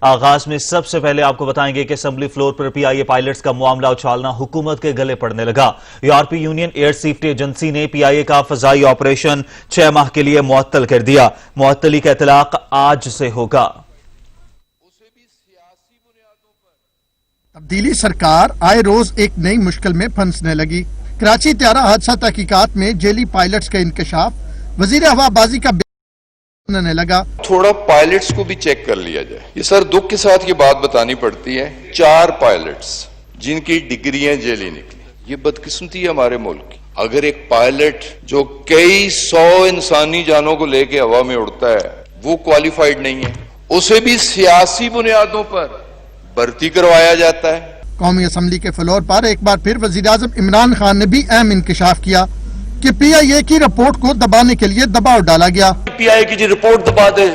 आगाज में सबसे पहले आपको बताएंगे कि असेंबली फ्लोर पर पीआईए पायलट्स का मामला उछालना हुकूमत के गले पड़ने लगा। यूरोपीय यूनियन एयर सेफ्टी एजेंसी ने पीआईए का फजाई ऑपरेशन 6 माह के लिए मुअत्तल कर दिया। मुअत्तली का इतलाक आज से होगा। तब्दीली सरकार आए रोज एक नई मुश्किल में फंसने लगी। कराची त्यारा हादसा तहकीकात में जेली पायलट्स का इंकशाफ, वजीर हवाबाजी का बनने लगा। थोड़ा पायलट्स को भी चेक कर लिया जाए। ये सर दुख के साथ ये बात बतानी पड़ती है, 4 पायलट्स जिनकी डिग्रियां जेली निकली, ये बदकिस्मती है हमारे मुल्क की। अगर एक पायलट जो कई 100 इंसानी जानों को लेके हवा में उड़ता है वो क्वालिफाइड नहीं है, उसे भी सियासी बुनियादों पर भर्ती करवाया जाता है। कौमी असम्बली के फ्लोर पर एक बार फिर वजीर आजम इमरान खान ने भी अहम इंकशाफ किया कि पीआईए की रिपोर्ट को दबाने के लिए दबाव डाला गया। पीआईए की जो रिपोर्ट दबा दे,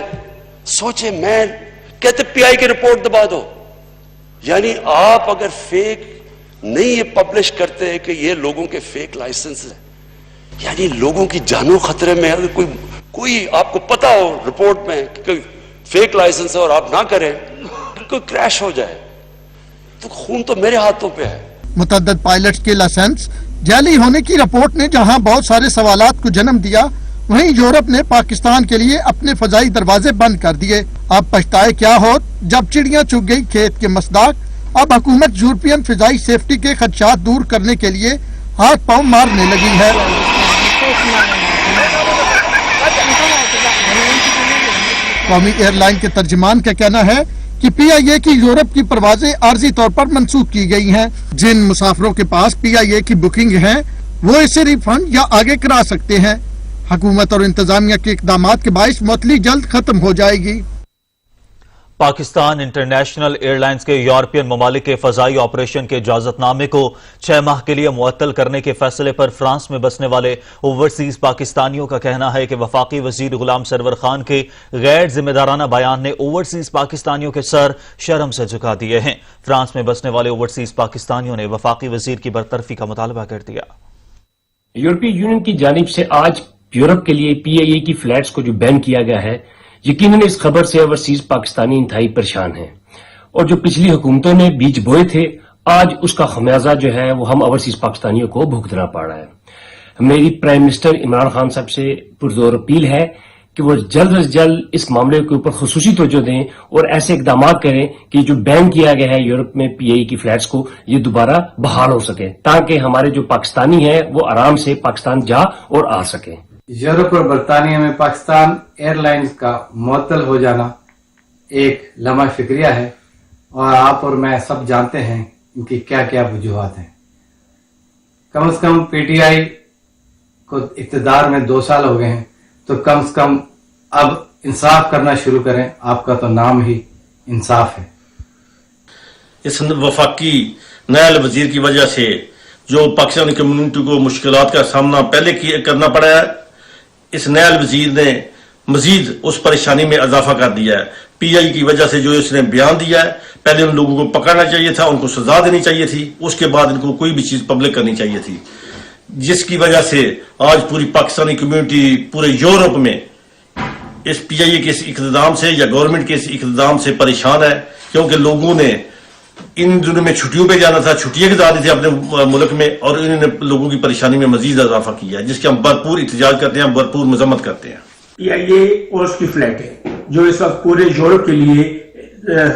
सोचे मैं कहते पीआईए की रिपोर्ट दबा दो, यानी आप अगर फेक नहीं ये पब्लिश करते हैं कि ये लोगों के फेक लाइसेंस है, यानी लोगों की जानों खतरे में। अगर कोई आपको पता हो रिपोर्ट में कि कोई फेक लाइसेंस है और आप ना करें, कोई क्रैश हो जाए तो खून तो मेरे हाथों पे है। मुतअद्दिद पायलट्स के लाइसेंस जाली होने की रिपोर्ट ने जहां बहुत सारे सवालात को जन्म दिया, वहीं यूरोप ने पाकिस्तान के लिए अपने फजाई दरवाजे बंद कर दिए। अब पछताए क्या हो जब चिड़ियां चुग गई खेत के मसदाक। अब हुकूमत यूरोपियन फिजाई सेफ्टी के खदशात दूर करने के लिए हाथ पांव मारने लगी है। कौमी एयरलाइन के तर्जुमान का कहना है कि पीआईए की यूरोप की परवाजें आर्जी तौर पर मंसूख की गई हैं। जिन मुसाफिरों के पास पीआईए की बुकिंग है वो इसे रिफंड या आगे करा सकते हैं। हुकूमत और इंतजामिया के इकदामात के बाइस मुअत्तली जल्द खत्म हो जाएगी। पाकिस्तान इंटरनेशनल एयरलाइंस के यूरोपियन ममालिक के फजाई ऑपरेशन के इजाजतनामे को 6 माह के लिए मुअत्तल करने के फैसले पर फ्रांस में बसने वाले ओवरसीज पाकिस्तानियों का कहना है कि वफाकी वजीर गुलाम सरवर खान के गैर जिम्मेदाराना बयान ने ओवरसीज पाकिस्तानियों के सर शर्म से झुका दिए हैं। फ्रांस में बसने वाले ओवरसीज पाकिस्तानियों ने वफाकी वजीर की बरतरफी का मुतालबा कर दिया। यूरोपीय यूनियन की जानिब से आज यूरोप के लिए पीआईए की फ्लाइट्स को जो बैन किया गया है, यकीनन इस खबर से ओवरसीज पाकिस्तानी इंतहाई परेशान हैं और जो पिछली हुकूमतों ने बीज बोए थे, आज उसका खमियाजा जो है वो हम ओवरसीज पाकिस्तानियों को भुगतना पड़ रहा है। मेरी प्राइम मिनिस्टर इमरान खान साहब से पुरजोर अपील है कि वो जल्द अज जल्द इस मामले के ऊपर खुसूसी तवज्जो दें और ऐसे इकदाम करें कि जो बैन किया गया है यूरोप में पीआईए की फ्लाइट्स को, ये दोबारा बहाल हो सके, ताकि हमारे जो पाकिस्तानी हैं वो आराम से पाकिस्तान जा और आ सके। यूरोप और बरतानिया में पाकिस्तान एयरलाइंस का मुअत्तल हो जाना एक लम्हा फिक्रिया है और आप और मैं सब जानते हैं इनकी क्या क्या वजूहात हैं। कम से कम पीटीआई को इक़्तिदार में 2 साल हो गए हैं, तो कम से कम अब इंसाफ करना शुरू करें। आपका तो नाम ही इंसाफ है। इस वफाकी नया वजीर की वजह से जो पाकिस्तानी कम्युनिटी को मुश्किलात का सामना पहले करना पड़ा है, इस नया वजीर ने मजीद उस परेशानी में इजाफा कर दिया है। पीआई की वजह से जो इसने बयान दिया है, पहले उन लोगों को पकड़ना चाहिए था, उनको सजा देनी चाहिए थी, उसके बाद इनको कोई भी चीज पब्लिक करनी चाहिए थी, जिसकी वजह से आज पूरी पाकिस्तानी कम्युनिटी पूरे यूरोप में इस पीआईए के इस इक़्तिदाम से या गवर्नमेंट के इस इक़्तिदाम से परेशान है। क्योंकि लोगों ने इन दिनों में छुट्टियों पे जाना था, छुट्टियां गुजारी थी अपने मुल्क में, और इन्होंने लोगों की परेशानी में मजीद इजाफा किया है, जिसके हम भरपूर एहतजाज करते हैं, भरपूर मजम्मत करते हैं। पीआईए और उसकी फ्लाइट है जो इस वक्त पूरे यूरोप के लिए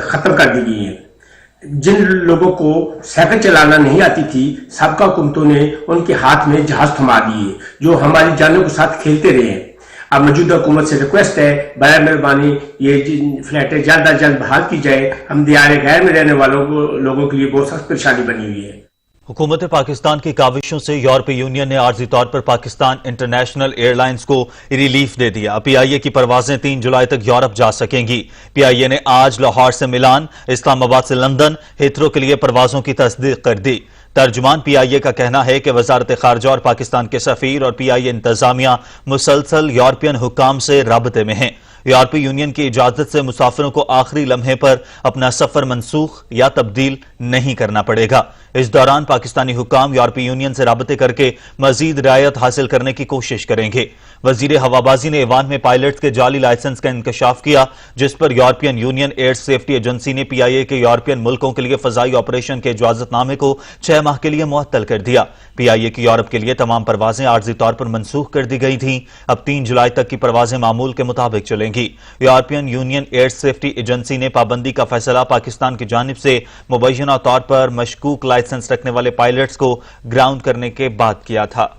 खत्म कर दी गई है। जिन लोगों को साइकिल चलाना नहीं आती थी, सबका हुकूमतों ने उनके हाथ में जहाज थमा दिए, जो हमारी जानों के साथ खेलते रहे हैं। अब मौजूदा हुकूमत से रिक्वेस्ट है, बराए मेहरबानी ये फ्लाइटें जल्द अज जल्द बहाल की जाए। हम दियारे गैर में रहने वालों को लोगों के लिए बहुत सख्त परेशानी बनी हुई है। हुकूमत पाकिस्तान की काविशों से यूरोपीय यूनियन ने आर्जी तौर पर पाकिस्तान इंटरनेशनल एयरलाइंस को रिलीफ दे दिया। पीआईए की परवाजें 3 जुलाई तक यूरोप जा सकेंगी। पीआईए ने आज लाहौर से मिलान, इस्लामाबाद से लंदन, हिथरो के लिए परवाजों की तस्दीक कर दी। तर्जुमान पीआईए का कहना है कि वजारत खारजा और पाकिस्तान के सफीर और पीआईए इंतजामिया मुसलसल यूरोपियन हुक्काम से राबते में हैं। यूरोपीय यूनियन की इजाजत से मुसाफिरों को आखिरी लम्हे पर अपना सफर मनसूख या तब्दील नहीं करना पड़ेगा। इस दौरान पाकिस्तानी हुक्काम यूरोपीय यूनियन से राबते करके मजीद रियायत हासिल करने की कोशिश करेंगे। वजीर हवाबाजी ने ईवान में पायलट्स के जाली लाइसेंस का इंकशाफ किया, जिस पर European union air safety agency ने PIA के यूरोपियन मुल्कों के लिए फजाई ऑपरेशन के इजाजतनामे को 6 माह के लिए मुअत्तल कर दिया। PIA की यूरोप के लिए तमाम परवाजें आर्जी तौर पर मनसूख कर दी गई थीं। अब 3 जुलाई तक की परवाजें मामूल के मुताबिक चलेंगी। European union air safety agency ने पाबंदी का फैसला पाकिस्तान की जानिब से मुबैना तौर पर मशकूक लाइसेंस रखने वाले पायलट्स को ग्राउंड करने के बाद किया था।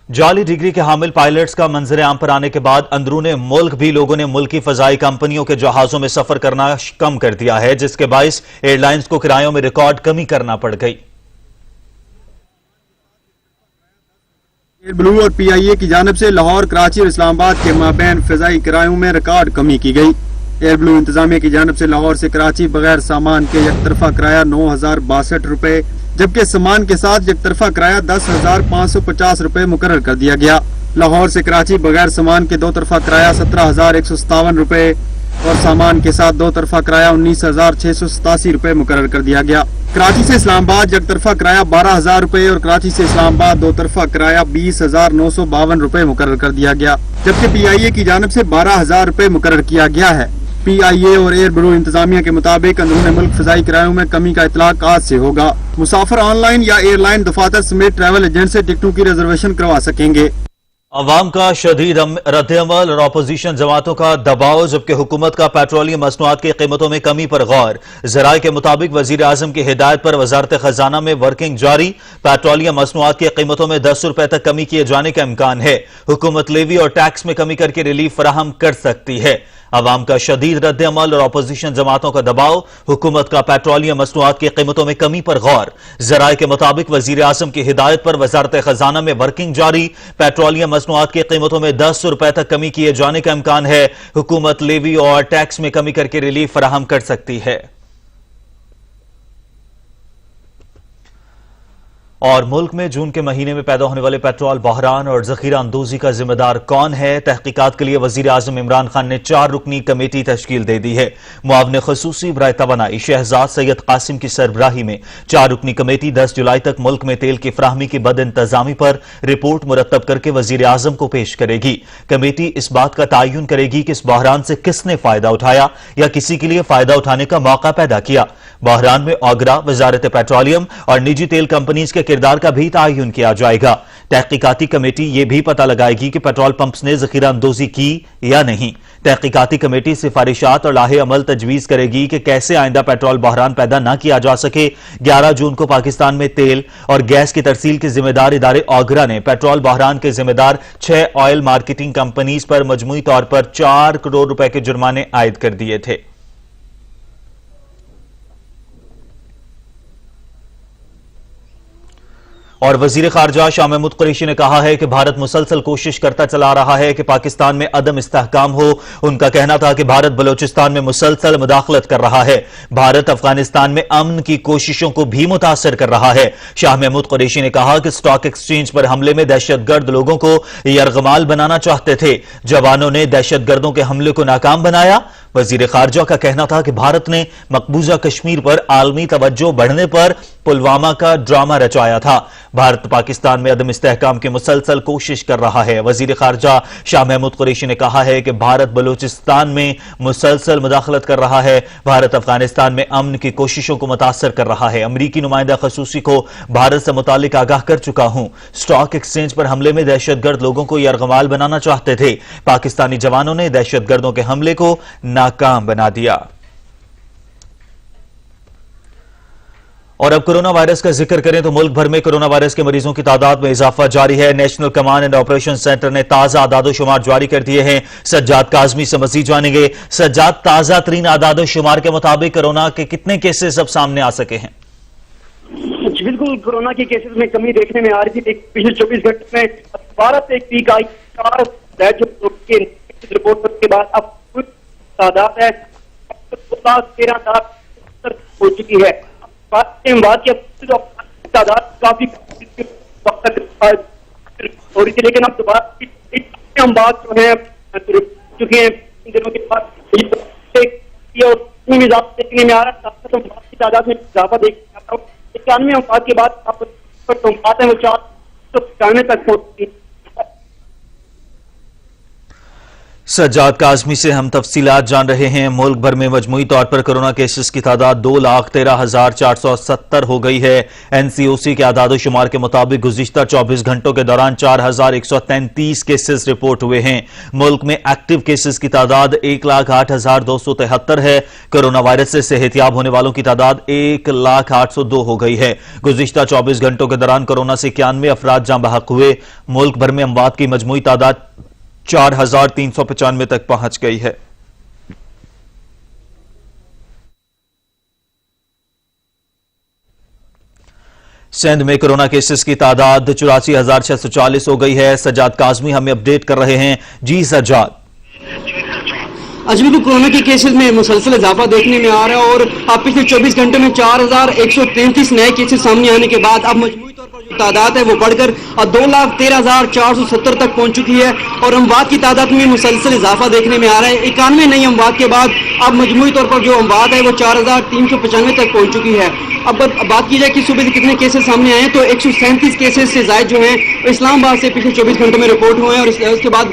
जाली डिग्री के हामिल पायलट्स का मंजर आम पर आने के बाद अंदरूने मुल्क भी लोगों ने मुल्की फजाई कंपनियों के जहाजों में सफर करना कम कर दिया है, जिसके बायस एयरलाइंस को किरायों में रिकॉर्ड कमी करना पड़ गई। एयर ब्लू और PIA की जानिब से लाहौर, कराची और इस्लामाबाद के माबैन फजाई किरायों में रिकॉर्ड कमी की गई। एयर ब्लू इंतजामिया की जानिब से लाहौर से कराची बगैर सामान के एक तरफा किराया 9,062 रुपए, जबकि सामान के साथ एक तरफा किराया 10,550 रुपए मुकर्रर कर दिया गया। लाहौर से कराची बगैर सामान के 2 तरफा किराया 17,157 रुपए और सामान के साथ 2 तरफा किराया 19,687 रुपए मुकर्रर कर दिया गया। कराची से इस्लामाबाद एक तरफा किराया 12,000 रुपए और कराची से इस्लामाबाद 2 तरफा किराया 20,952 रुपए मुकर्रर कर दिया गया, जबकि PIA की जानिब से 12,000 रुपए मुकर्रर किया गया है। PIA और एयर ब्लू इंतजामिया के मुताबिक अंदरूनी मुल्क फजाई किरायों में कमी का इतलाक आज से होगा। मुसाफिर ऑनलाइन या एयरलाइन दफातर समेत ट्रैवल एजेंट से टिकटों की रिजर्वेशन करवा सकेंगे। अवाम का शदीद रद्द-ए-अमल और अपोजिशन जमातों का दबाव, जबकि हुकूमत का पेट्रोलियम मसनूआत की कीमतों में कमी पर गौर। ज़राए के मुताबिक वजीर आजम की हिदायत पर वजारत खजाना में वर्किंग जारी। पेट्रोलियम मसनूआत की कीमतों में 10 रुपए तक कमी किए जाने का इम्कान है। हुकूमत लेवी और टैक्स में कमी करके रिलीफ फराहम कर सकती है। अवाम का शदीद रद्द-ए-अमल और अपोजिशन जमातों का दबाव, हुकूमत का पेट्रोलियम मसनूआत की कीमतों में कमी पर गौर। ज़राए के मुताबिक वजीर आजम की हिदायत पर वजारत खजाना में वर्किंग जारी। पेट्रोलियम मसनूआत की कीमतों में 10 रुपए तक कमी किए जाने का इम्कान है। हुकूमत लेवी और टैक्स में कमी करके रिलीफ फराहम कर सकती है। और मुल्क में जून के महीने में पैदा होने वाले पेट्रोल बहरान और जखीरा अंदोजी का जिम्मेदार कौन है? तहकीकात के लिए वजीर आजम इमरान खान ने 4 रुकनी कमेटी तश्कील दे दी है। मुआवने खसूसी बराए तवानाई शहजाद सैयद कासिम की सरबराही में 4 रुकनी कमेटी 10 जुलाई तक मुल्क में तेल की फ्राहमी की बद इंतजामी पर रिपोर्ट मुरतब करके वजीर आजम को पेश करेगी। कमेटी इस बात का तयन करेगी कि इस बहरान से किसने फायदा उठाया या किसी के लिए फायदा उठाने का मौका पैदा किया। बहरान में ओगरा, वजारत पेट्रोलियम और निजी तेल कंपनीज के किरदार का भी तयन किया जाएगा। तहकीकाती कमेटी यह भी पता लगाएगी कि पेट्रोल पंप्स ने जखीरा अंदोजी की या नहीं। तहकीकाती कमेटी सिफारिशात और लाहे अमल तजवीज करेगी कि कैसे आइंदा पेट्रोल बहरान पैदा न किया जा सके। 11 जून को पाकिस्तान में तेल और गैस की तरसील के जिम्मेदार इदारे ओगरा ने पेट्रोल बहरान के जिम्मेदार 6 ऑयल मार्केटिंग कंपनीज पर मजमूई तौर पर 4 करोड़ रुपए के जुर्माने आयद कर दिए थे। और वजीर खारजा शाह महमूद कुरैशी ने कहा है कि भारत मुसलसल कोशिश करता चला रहा है कि पाकिस्तान में अदम इस्तेहकाम हो। उनका कहना था कि भारत बलोचिस्तान में मुसलसल मुदाखलत कर रहा है। भारत अफगानिस्तान में अमन की कोशिशों को भी मुतासर कर रहा है। शाह महमूद कुरैशी ने कहा कि स्टॉक एक्सचेंज पर हमले में दहशतगर्द लोगों को यरगमाल बनाना चाहते थे। जवानों ने दहशतगर्दों के हमले को नाकाम बनाया। वजीर खारजा का कहना था कि भारत ने मकबूजा कश्मीर पर आलमी तवज्जो बढ़ने पर पुलवामा का ड्रामा रचाया था। भारत पाकिस्तान में अदम इस्तेहकाम की मुसलसल कोशिश कर रहा है। वजीर खारजा शाह महमूद कुरैशी ने कहा है कि भारत बलूचिस्तान में मुसलसल मुदाखलत कर रहा है। भारत अफगानिस्तान में अमन की कोशिशों को मुतासर कर रहा है। अमरीकी नुमाइंदा खसूसी को भारत से मुतालिक आगाह कर चुका हूं। स्टॉक एक्सचेंज पर हमले में दहशतगर्द लोगों को यरगमाल बनाना चाहते थे। पाकिस्तानी जवानों ने दहशतगर्दों के हमले को नाकाम बना दिया। और अब कोरोना वायरस का जिक्र करें तो मुल्क भर में कोरोना वायरस के मरीजों की तादाद में इजाफा जारी है। National command and operation centre ने ताजा आदादोशुमार जारी कर दिए हैं। सज्जाद काजमी से मजीद जानेंगे। सज्जाद, ताजा तरीन आदादोशुमार के मुताबिक कोरोना के कितने केसेस अब सामने आ सके हैं? बिल्कुल, कोरोना के केसेस में कमी देखने में आ रही थी। पिछले 24 घंटे में भारत एक पीक आई 4 रिपोर्ट के बाद अब कुछ तादाद है 13,000 हो चुकी है। बात की तादाद काफी हो रही थी, लेकिन अब दोबारा हम बात जो है चुके हैं इन दिनों के बाद देखने में आ रहा है। की तादाद में इजाफा देखने आता हूँ 91 अमवात के बाद बात है वो 495 तक पहुंची। सज्जाद काज़मी से हम तफसीलात जान रहे हैं। मुल्क भर में मजमूई तौर पर कोरोना केसेस की तादाद 2,13,470 हो गई है। NCOC के आदाद-ओ-शुमार के मुताबिक गुज़िश्ता 24 घंटों के दौरान 4,133 केसेस रिपोर्ट हुए हैं। मुल्क में एक्टिव केसेस की तादाद 1,08,273 है। कोरोना वायरस से सेहतियाब होने वालों की तादाद 1,08,02 हो गई है। गुज़िश्ता 24 घंटों के दौरान कोरोना से 91 अफराद जाँ बहक हुए। मुल्क भर में अमवात की मजमूई तादाद 4,395 तक पहुंच गई है। सिंध में कोरोना केसेस की तादाद 84,640 हो गई है। सज्जाद काज़मी हमें अपडेट कर रहे हैं। जी सज्जाद। अजमेर में कोरोना के केसेस में मुसलसल इजाफा देखने में आ रहा है और अब पिछले 24 घंटे में 4,133 नए केसेस सामने आने के बाद अब मजमूई तौर पर जो तादाद है वो बढ़कर 2,13,470 तक पहुंच चुकी है और अमवात की तादाद में मुसलसल इजाफा देखने में आ रहा है। 91 नई अमवात के बाद अब मजमूई तौर पर जो अमवात है वो 4,395 तक पहुंच चुकी है। अब बात की जाए कि सुबह से कितने केसेस सामने आए तो 137 केसेस से ज्यादा जो हैं इस्लामाबाद से पिछले 24 घंटों में रिपोर्ट हुए हैं और उसके बाद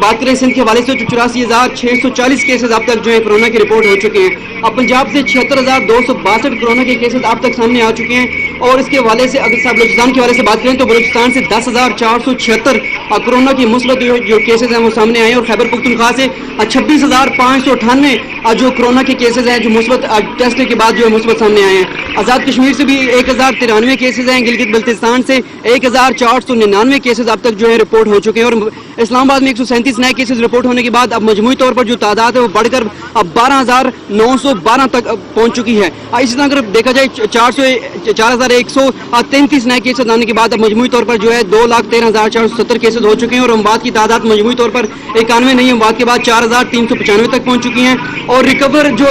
बात करें सिंध के हवाले से 84,640 केसेस अब तक जो है कोरोना की रिपोर्ट हो चुके हैं। अब पंजाब से 76,262 कोरोना के केसेस अब तक सामने आ चुके हैं और इसके हवाले से अगर आप बलूचिस्तान के हवाले से बात करें तो बलूचिस्तान से 10,476 कोरोना की मुस्बत जो केसेस हैं वो सामने आए और खैबर पख्तूनख्वा से 26,598 जो कोरोना के केसेस हैं जो मुस्बत टेस्ट के बाद जो है मुस्बत सामने आए हैं। आज़ाद कश्मीर से भी 1,093 केसेस हैं। गिलगित बल्तिस्तान से 1,499 केसेस अब तक जो है रिपोर्ट हो चुके हैं और इस्लामाबाद में 137 नए केसेस रिपोर्ट होने के बाद अब मजमूई तौर पर जो तादाद है वो बढ़कर अब 12,912 तक पहुंच चुकी है। इसी तरह अगर देखा जाए 4,133 नए केसेस आने के बाद अब मजमूई तौर पर जो है 2,13,470 केसेस हो चुके हैं और अमवात की तादाद मजमूई तौर पर 91 नई अमवात के बाद 4,395 तक पहुंच चुकी हैं और रिकवर जो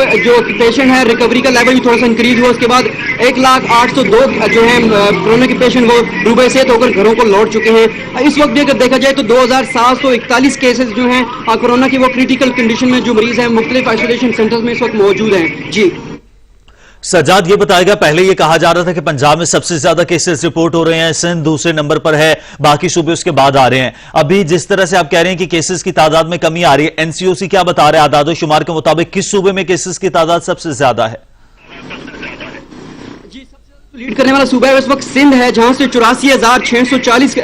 पेशेंट है रिकवरी का लेवल भी थोड़ा सा इंक्रीज हुआ। उसके बाद 1,08,02 जो है कोरोना के पेशेंट वो रूबे सेहत होकर घरों को लौट चुके हैं। इस वक्त भी अगर देखा जाए तो 2,741 केसेस जो हैं कोरोना की वो क्रिटिकल कंडीशन में जो मरीज हैं मुख्तलिफ आइसोलेशन सेंटर्स में इस वक्त मौजूद हैं। जी सज्जाद ये बताएगा, पहले ये कहा जा रहा था कि पंजाब में सबसे ज्यादा केसेस रिपोर्ट हो रहे हैं, सिंध दूसरे नंबर पर है, बाकी सूबे उसके बाद आ रहे हैं। अभी जिस तरह से आप कह रहे हैं कि केसेस की तादाद में कमी आ रही है, NCOC क्या बता रहे हैं आदादो शुमार के मुताबिक किस सूबे में केसेस की तादाद सबसे ज्यादा है? लीड करने वाला सूबा है इस वक्त सिंध है जहां से 84,640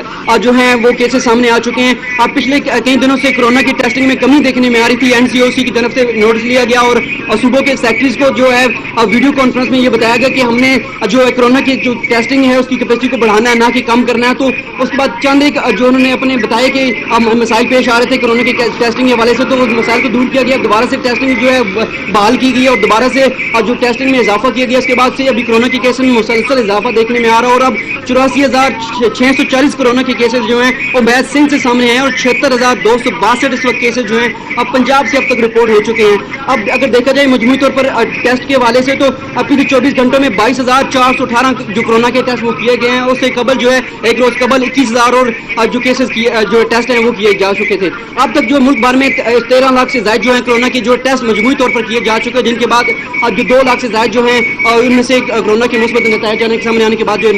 जो हैं वो केसेस सामने आ चुके हैं। अब पिछले कई दिनों से कोरोना की टेस्टिंग में कमी देखने में आ रही थी। NCOC की तरफ से नोटिस लिया गया और सूबों के सेक्रेटरीज को जो है वीडियो कॉन्फ्रेंस में ये बताया गया कि हमने जो है कोरोना की जो टेस्टिंग है उसकी कैपेसिटी को बढ़ाना है ना कि कम करना है। तो उसके बाद चंद एक जो उन्होंने अपने बताया कि मसाइल पेश आ रहे थे कोरोना की टेस्टिंग के हवाले से, तो उस मसाइल को दूर किया गया, दोबारा से टेस्टिंग जो है बहाल की गई और दोबारा से जो टेस्टिंग में इजाफा किया गया। उसके बाद से अभी कोरोना के केसेस में मुसलसल इजाफा देखने में आ रहा है और अब 84,640 कोरोना के केसेस जो हैं वो महज सिंध से सामने आए और 76,262 इस वक्त केसेस जो हैं अब पंजाब से अब तक रिपोर्ट हो चुके हैं। अब अगर देखा जाए मजमूई तौर पर टेस्ट के हवाले से तो अब पिछले 24 घंटों में 22,418 जो कोरोना के टेस्ट वो किए गए हैं। उससे कबल जो है एक रोज कबल 21,000 और जो केसेस जो टेस्ट हैं वो किए जा चुके थे। अब तक जो मुल्क भर में 13 लाख से ज्यादा जो है कोरोना के जो टेस्ट मजमूई तौर पर किए जा चुके हैं, जिनके बाद जो 2 लाख से ज्यादा जो है उनमें से कोरोना के मुस्बत नतीजे जाने के सामने आने के बाद जो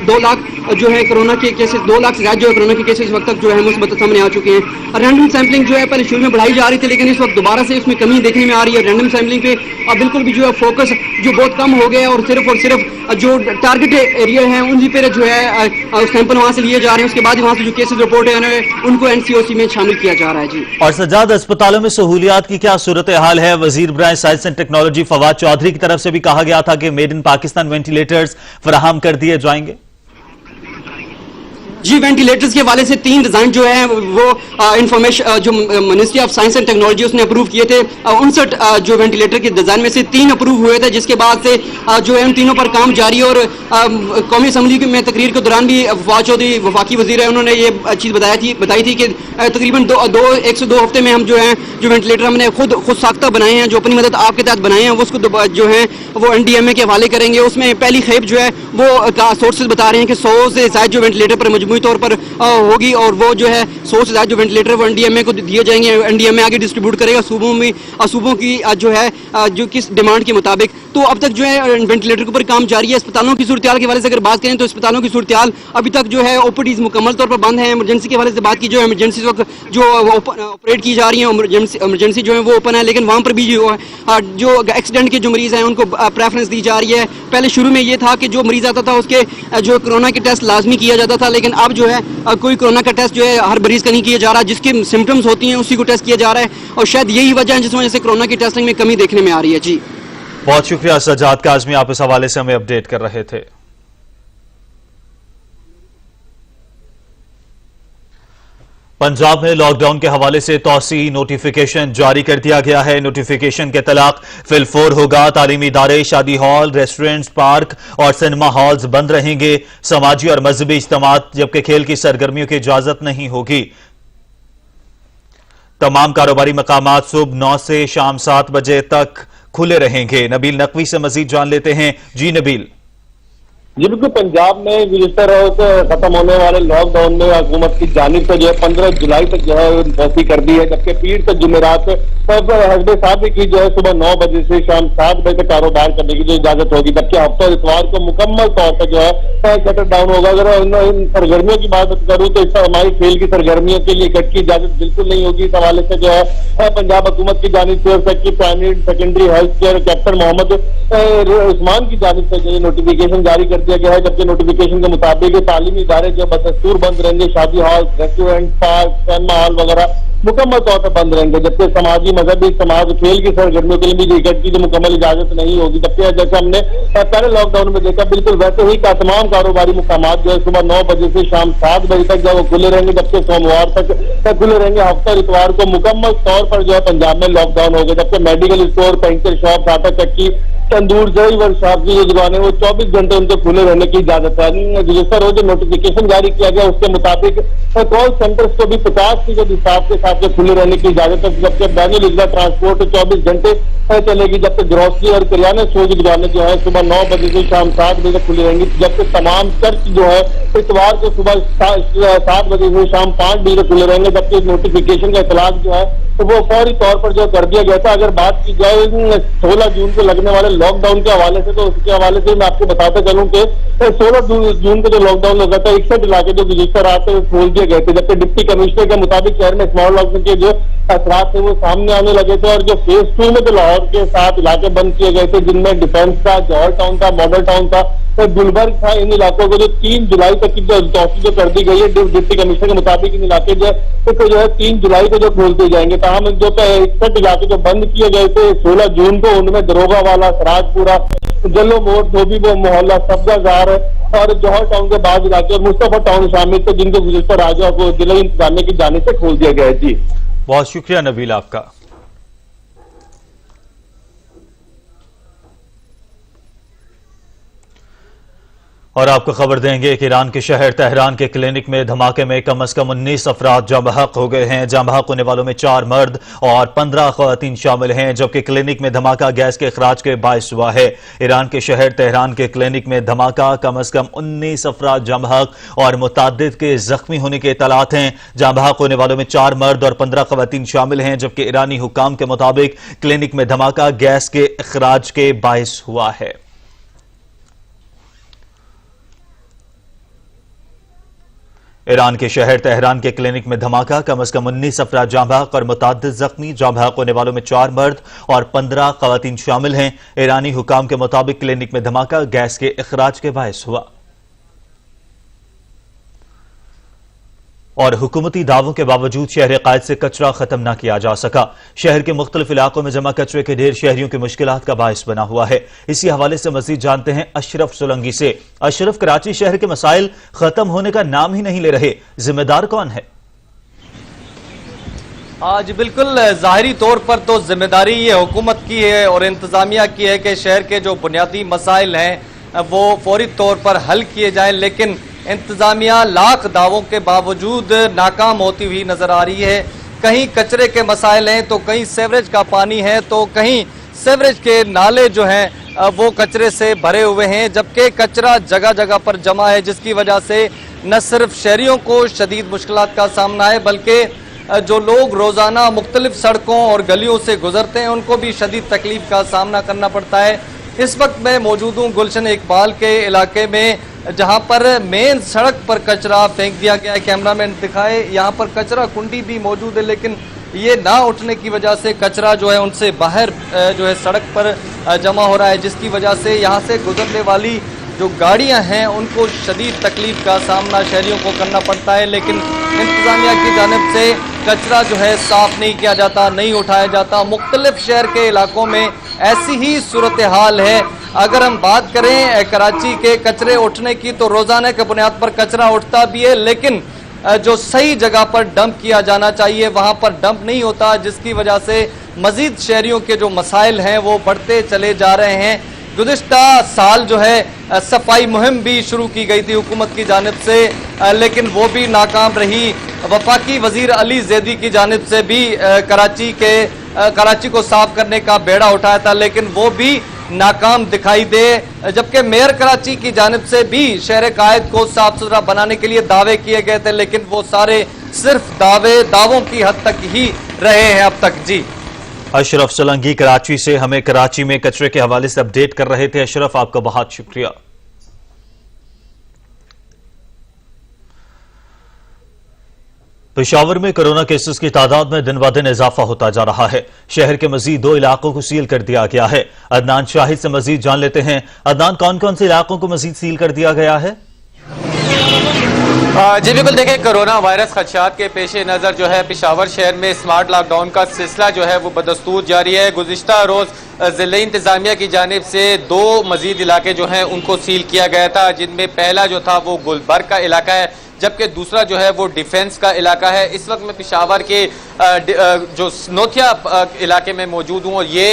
2 लाख जो है कोरोना के केसेस 2 लाख से ज्यादा जो है कोरोना के केसेस वक्त तक जो है मुस्बत सामने आ चुके हैं। रैंडम सैंपलिंग जो है पहले शुरू में बढ़ाई जा रही थी लेकिन इस वक्त दोबारा से इसमें कमी देखने में आ रही है। रैंडम सैंपलिंग पे अब बिल्कुल भी जो है फोकस जो बहुत कम हो गया और सिर्फ जो टारगेट एरिया है उन्हीं पर जो है सैंपल वहां से लिए जा रहे हैं। उसके बाद वहां से जो केसेस रिपोर्ट है उनको NCOC में शामिल किया जा रहा है। जी और सज्जाद, अस्पतालों में सहूलियात की क्या सूरत हाल है? वजीर बराए science and technology Fawad Chaudhry की तरफ से भी कहा गया था कि मेड इन पाकिस्तान वेंटिलेटर्स फराहम कर दिए जाएंगे। जी वेंटिलेटर्स के हवाले से 3 डिजाइन जो है वो इंफॉर्मेशन जो ministry of science and technology उसने अप्रूव किए थे। 59 जो वेंटिलेटर के डिजाइन में से 3 अप्रूव हुए थे, जिसके बाद से जो है उन तीनों पर काम जारी। और कौमी असम्बली में तकरीर के दौरान भी फवाद चौधरी वफाकी वजीर है, उन्होंने ये चीज़ बताई थी कि तकरीबन 1 से 2 हफ्ते में हम जो है जो वेंटिलेटर हमने खुद साख्ता बनाए हैं, जो अपनी मदद आपके तहत बनाए हैं, उसको जो है वो NDMA के हवाले करेंगे। उसमें पहली खेप जो है वो सोर्सेज बता रहे हैं कि 100 से ज्यादा जो वेंटिलेटर पर मजमूई मजमूई तौर पर होगी और वो जो है 100 से ज़्यादा जो वेंटिलेटर वो एनडीएमए को दिए जाएंगे। एनडीएमए आगे डिस्ट्रीब्यूट करेगा सूबों की जो है जो किस डिमांड के मुताबिक। तो अब तक जो है वेंटिलेटर के ऊपर काम जारी है। अस्पतालों की सूरत के हवाले से अगर बात करें तो अस्पतालों की सूरत अभी तक जो है ओपीडीज मुकम्मल तौर पर बंद है। इमरजेंसी के हवाले से बात की जो इमरजेंसी वक्त जो ऑपरेट की जा रही है इमरजेंसी जो है वो ओपन है, लेकिन वहाँ पर भी जो एक्सीडेंट के जो मरीज हैं उनको प्रेफरेंस दी जा रही है। पहले शुरू में ये था कि जो मरीज आता था उसके जो कोरोना के टेस्ट लाजमी किया जाता था, लेकिन अब जो है कोई कोरोना का टेस्ट जो है हर मरीज का नहीं किया जा रहा। जिसकी सिम्टम्स होती हैं उसी को टेस्ट किया जा रहा है और शायद यही वजह है जिस वजह से कोरोना की टेस्टिंग में कमी देखने में आ रही है। जी बहुत शुक्रिया सज्जाद काज़मी, आप इस हवाले से हमें अपडेट कर रहे थे। पंजाब में लॉकडाउन के हवाले से तौसी नोटिफिकेशन जारी कर दिया गया है। नोटिफिकेशन के तलाक फिलफोर होगा। तालीमी इदारे, शादी हॉल, रेस्टोरेंट्स, पार्क और सिनेमा हॉल्स बंद रहेंगे। समाजी और मजहबी इज्तिमात जबकि खेल की सरगर्मियों की इजाजत नहीं होगी। तमाम कारोबारी मकामात सुबह 9 से शाम 7 बजे तक खुले रहेंगे। नबील नकवी से मजीद जान लेते हैं। जी नबील। जी बिल्कुल, पंजाब में गुज़िश्ता रोज खत्म होने वाले लॉकडाउन में हुकूमत की जानिब से जो है 15 जुलाई तक जो है तोसी कर दी है, जबकि पीर से जुमेरात सब हस्बे साहब की जो है सुबह 9 बजे से शाम 7 बजे तक कारोबार करने की जो इजाजत होगी, जबकि हफ्ता और इतवार को मुकम्मल तौर पर जो है शटर डाउन होगा। अगर इन सरगर्मियों की बात करूँ तो इस हमारी खेल की सरगर्मियों के लिए कट की इजाजत बिल्कुल नहीं होगी। इस हवाले से जो है पंजाब हुकूमत की जानिब से secretary primary secondary health care captain Mohammad Usman की जानिब से जो नोटिफिकेशन जारी कर दिया गया है, जबकि नोटिफिकेशन के मुताबिक तालीमी इदारे जो बदस्तूर बंद रहेंगे। शादी hall, restaurant, park, cinema hall वगैरह मुकम्मल तौर पर बंद रहेंगे, जबकि समाजी मजहबी समाज खेल की सरगर्मियों के लिए भी टिकट की जो मुकम्मल इजाजत नहीं होगी। जबकि जैसे हमने पहले लॉकडाउन में देखा, बिल्कुल वैसे ही का तमाम कारोबारी मुकामात जो है सुबह 9 बजे से शाम 7 बजे तक जो है खुले रहेंगे, जबकि सोमवार तक खुले रहेंगे। हफ्ता और इतवार को मुकम्मल तौर पर जो है पंजाब में लॉकडाउन होगा, जबकि मेडिकल स्टोर, पेंचर शॉप, आटा चक्की, तंदूर, दही वर्कशॉप की जो दुकानें वो 24 घंटे उनके खुले रहने की इजाजत है। गुज़िश्ता रोज जो नोटिफिकेशन जारी किया गया उसके मुताबिक कॉल सेंटर्स को भी 50% हिसाब के साथ खुले रहने की इजाजत है, जबकि बैनुल इजला ट्रांसपोर्ट 24 घंटे चलेगी, जबकि ग्रोसरी और किराने स्टोर की दुकानें जो है सुबह 9 बजे से शाम 7 बजे तक खुली रहेंगी, जबकि तमाम चर्च जो है इतवार को सुबह 7 बजे से शाम 5 बजे तक खुले रहेंगे। जबकि नोटिफिकेशन का इतलाक जो है तो वो फौरी तौर पर जो कर दिया गया था। अगर बात की जाए 16 जून को लगने वाले लॉकडाउन के हवाले से, तो उसके हवाले से मैं आपको बताता चलूं कि 16 जून को जो लॉकडाउन लगा था 61 इलाके जो गुज़िश्ता रात खोल दिए गए थे, जबकि डिप्टी कमिश्नर के मुताबिक शहर में स्मॉल लॉकडाउन के जो असरात थे वो सामने आने लगे थे। और जो फेज 2 में जो लाहौर के 7 इलाके बंद किए गए थे, जिनमें डिफेंस था, जौहर टाउन था, मॉडल टाउन था, गुलबर्ग था, इन इलाकों को जो 3 जुलाई तक की जो तौसी जो कर दी गई है डिप्टी कमिश्नर के मुताबिक, इन इलाके जो है 3 जुलाई को जो खोल दिए जाएंगे। ताहम जो 61 इलाके जो बंद किए गए थे 16 जून को, उनमें दरोगा वाला, सराजपुरा, जल्लो मोड़, धोबी वो मोहल्ला, सब्जाजार और जौहर टाउन के बाद इलाके और मुस्तफा टाउन शामिल थे, जिनको गुज़िश्ता राजा को जिला इंतजामिया की जानिब से खोल दिया गया है। जी बहुत शुक्रिया नबील आपका। और आपको खबर देंगे कि ईरान के शहर तेहरान के क्लिनिक में धमाके में कम से कम 19 अफराद जाँ बहक हो गए हैं। जाँ बहक होने वालों में 4 मर्द और 15 ख़वातीन शामिल हैं, जबकि क्लिनिक में धमाका गैस के अखराज के बायस हुआ है। ईरान के शहर तेहरान के क्लिनिक में धमाका, कम से कम 19 अफराद जाँ बहक और मुतादिद के जख्मी होने के इतलात हैं। जाँ बहक होने वालों में 4 मर्द और 15 ख़वातीन शामिल हैं, जबकि ईरानी हुकाम के मुताबिक क्लिनिक में धमाका गैस के अखराज के बायस हुआ है। ईरान के शहर तेहरान के क्लिनिक में धमाका, कम से कम 19 अफराद जाँ बहक और मुतादिद जख्मी। जाँ बहक होने वालों में 4 मर्द और 15 ख़वातीन शामिल हैं। ईरानी हुकाम के मुताबिक क्लिनिक में धमाका गैस के अखराज के बायस हुआ। और हुकूमती दावों के बावजूद शहर कायद से कचरा खत्म न किया जा सका। शहर के मुख्तलिफ इलाकों में जमा कचरे के ढेर शहरियों की मुश्किलात का बायस बना हुआ है। इसी हवाले से मजीद जानते हैं अशरफ सोलंकी से। अशरफ, कराची शहर के मसाइल खत्म होने का नाम ही नहीं ले रहे, जिम्मेदार कौन है? आज बिल्कुल जाहिरी तौर पर तो जिम्मेदारी ये हुकूमत की है और इंतजामिया की है कि शहर के जो बुनियादी मसाइल हैं वो फौरी तौर पर हल किए जाएं, लेकिन इंतजामिया लाख दावों के बावजूद नाकाम होती हुई नजर आ रही है। कहीं कचरे के मसाइल हैं तो कहीं सेवरेज का पानी है, तो कहीं सेवरेज के नाले जो हैं वो कचरे से भरे हुए हैं, जबकि कचरा जगह जगह पर जमा है, जिसकी वजह से न सिर्फ शहरियों को शदीद मुश्किलात का सामना है बल्कि जो लोग रोजाना मुख्तलिफ सड़कों और गलियों से गुजरते हैं उनको भी शदीद तकलीफ का सामना करना पड़ता है। इस वक्त मैं मौजूद हूँ गुलशन इकबाल के इलाके में, जहाँ पर मेन सड़क पर कचरा फेंक दिया गया है। कैमरामैन दिखाए, यहाँ पर कचरा कुंडी भी मौजूद है, लेकिन ये ना उठने की वजह से कचरा जो है उनसे बाहर जो है सड़क पर जमा हो रहा है, जिसकी वजह से यहाँ से गुजरने वाली जो गाड़ियां हैं उनको शदीद तकलीफ का सामना शहरियों को करना पड़ता है। लेकिन इंतजामिया की जानिब से कचरा जो है साफ नहीं किया जाता, नहीं उठाया जाता। मुख्तलिफ शहर के इलाकों में ऐसी ही सूरत हाल है। अगर हम बात करें कराची के कचरे उठने की, तो रोजाना के बुनियाद पर कचरा उठता भी है, लेकिन जो सही जगह पर डंप किया जाना चाहिए वहां पर डंप नहीं होता, जिसकी वजह से मजीद शहरियों के जो मसाइल हैं वो बढ़ते चले जा रहे हैं। गुज़िश्ता साल जो है सफाई मुहिम भी शुरू की गई थी हुकूमत की जानिब से, लेकिन वो भी नाकाम रही। वफाकी वजीर अली जैदी की जानिब से भी कराची को साफ करने का बेड़ा उठाया था, लेकिन वो भी नाकाम दिखाई दे। जबकि मेयर कराची की जानिब से भी शहर कायद को साफ सुथरा बनाने के लिए दावे किए गए थे, लेकिन वो सारे सिर्फ दावों की हद तक ही रहे हैं अब तक। जी, अशरफ सोलंकी कराची से हमें कराची में कचरे के हवाले से अपडेट कर रहे थे। अशरफ, आपका बहुत शुक्रिया। पेशावर में कोरोना केसेस की तादाद में दिन ब दिन इजाफा होता जा रहा है। शहर के मजीद 2 इलाकों को सील कर दिया गया है। अदनान शाहिद से मजीद जान लेते हैं। अदनान, कौन कौन से इलाकों को मजीद सील कर दिया गया है? जी बिल्कुल, देखिए कोरोना वायरस खदशात के पेश नज़र जो है पेशावर शहर में स्मार्ट लॉकडाउन का सिलसिला जो है वो बदस्तूर जारी है। गुज़िश्ता रोज़ ज़िले इंतज़ामिया की जानिब से 2 मजीद इलाके जो हैं उनको सील किया गया था, जिनमें पहला जो था वो गुलबर्ग का इलाका है, जबकि दूसरा जो है वो डिफेंस का इलाका है। इस वक्त मैं पेशावर के जो नोथिया इलाके में मौजूद हूँ और ये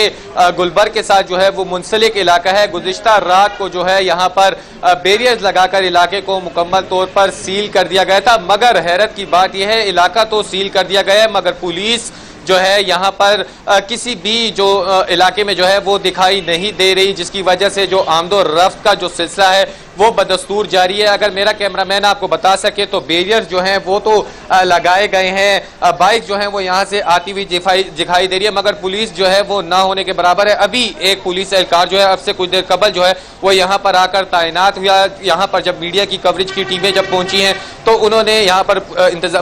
गुलबर्ग के साथ जो है वो मुंसलिक इलाका है। गुज़िश्ता रात को जो है यहाँ पर बैरियर्स लगाकर इलाके को मुकम्मल तौर पर सील कर दिया गया था, मगर हैरत की बात यह है इलाका तो सील कर दिया गया है मगर पुलिस जो है यहाँ पर किसी भी जो इलाके में जो है वो दिखाई नहीं दे रही, जिसकी वजह से जो आमदो रफ्त का जो सिलसिला है वो बदस्तूर जारी है। अगर मेरा कैमरामैन आपको बता सके तो बैरियर्स जो हैं वो तो लगाए गए हैं, बाइक जो है वो यहाँ से आती हुई दिखाई दे रही है, मगर पुलिस जो है वो ना होने के बराबर है। अभी एक पुलिस एहलकार जो है अब से कुछ देर कबल जो है वो यहाँ पर आकर तैनात हुआ। यहाँ पर जब मीडिया की कवरेज की टीमें जब पहुंची हैं तो उन्होंने यहाँ पर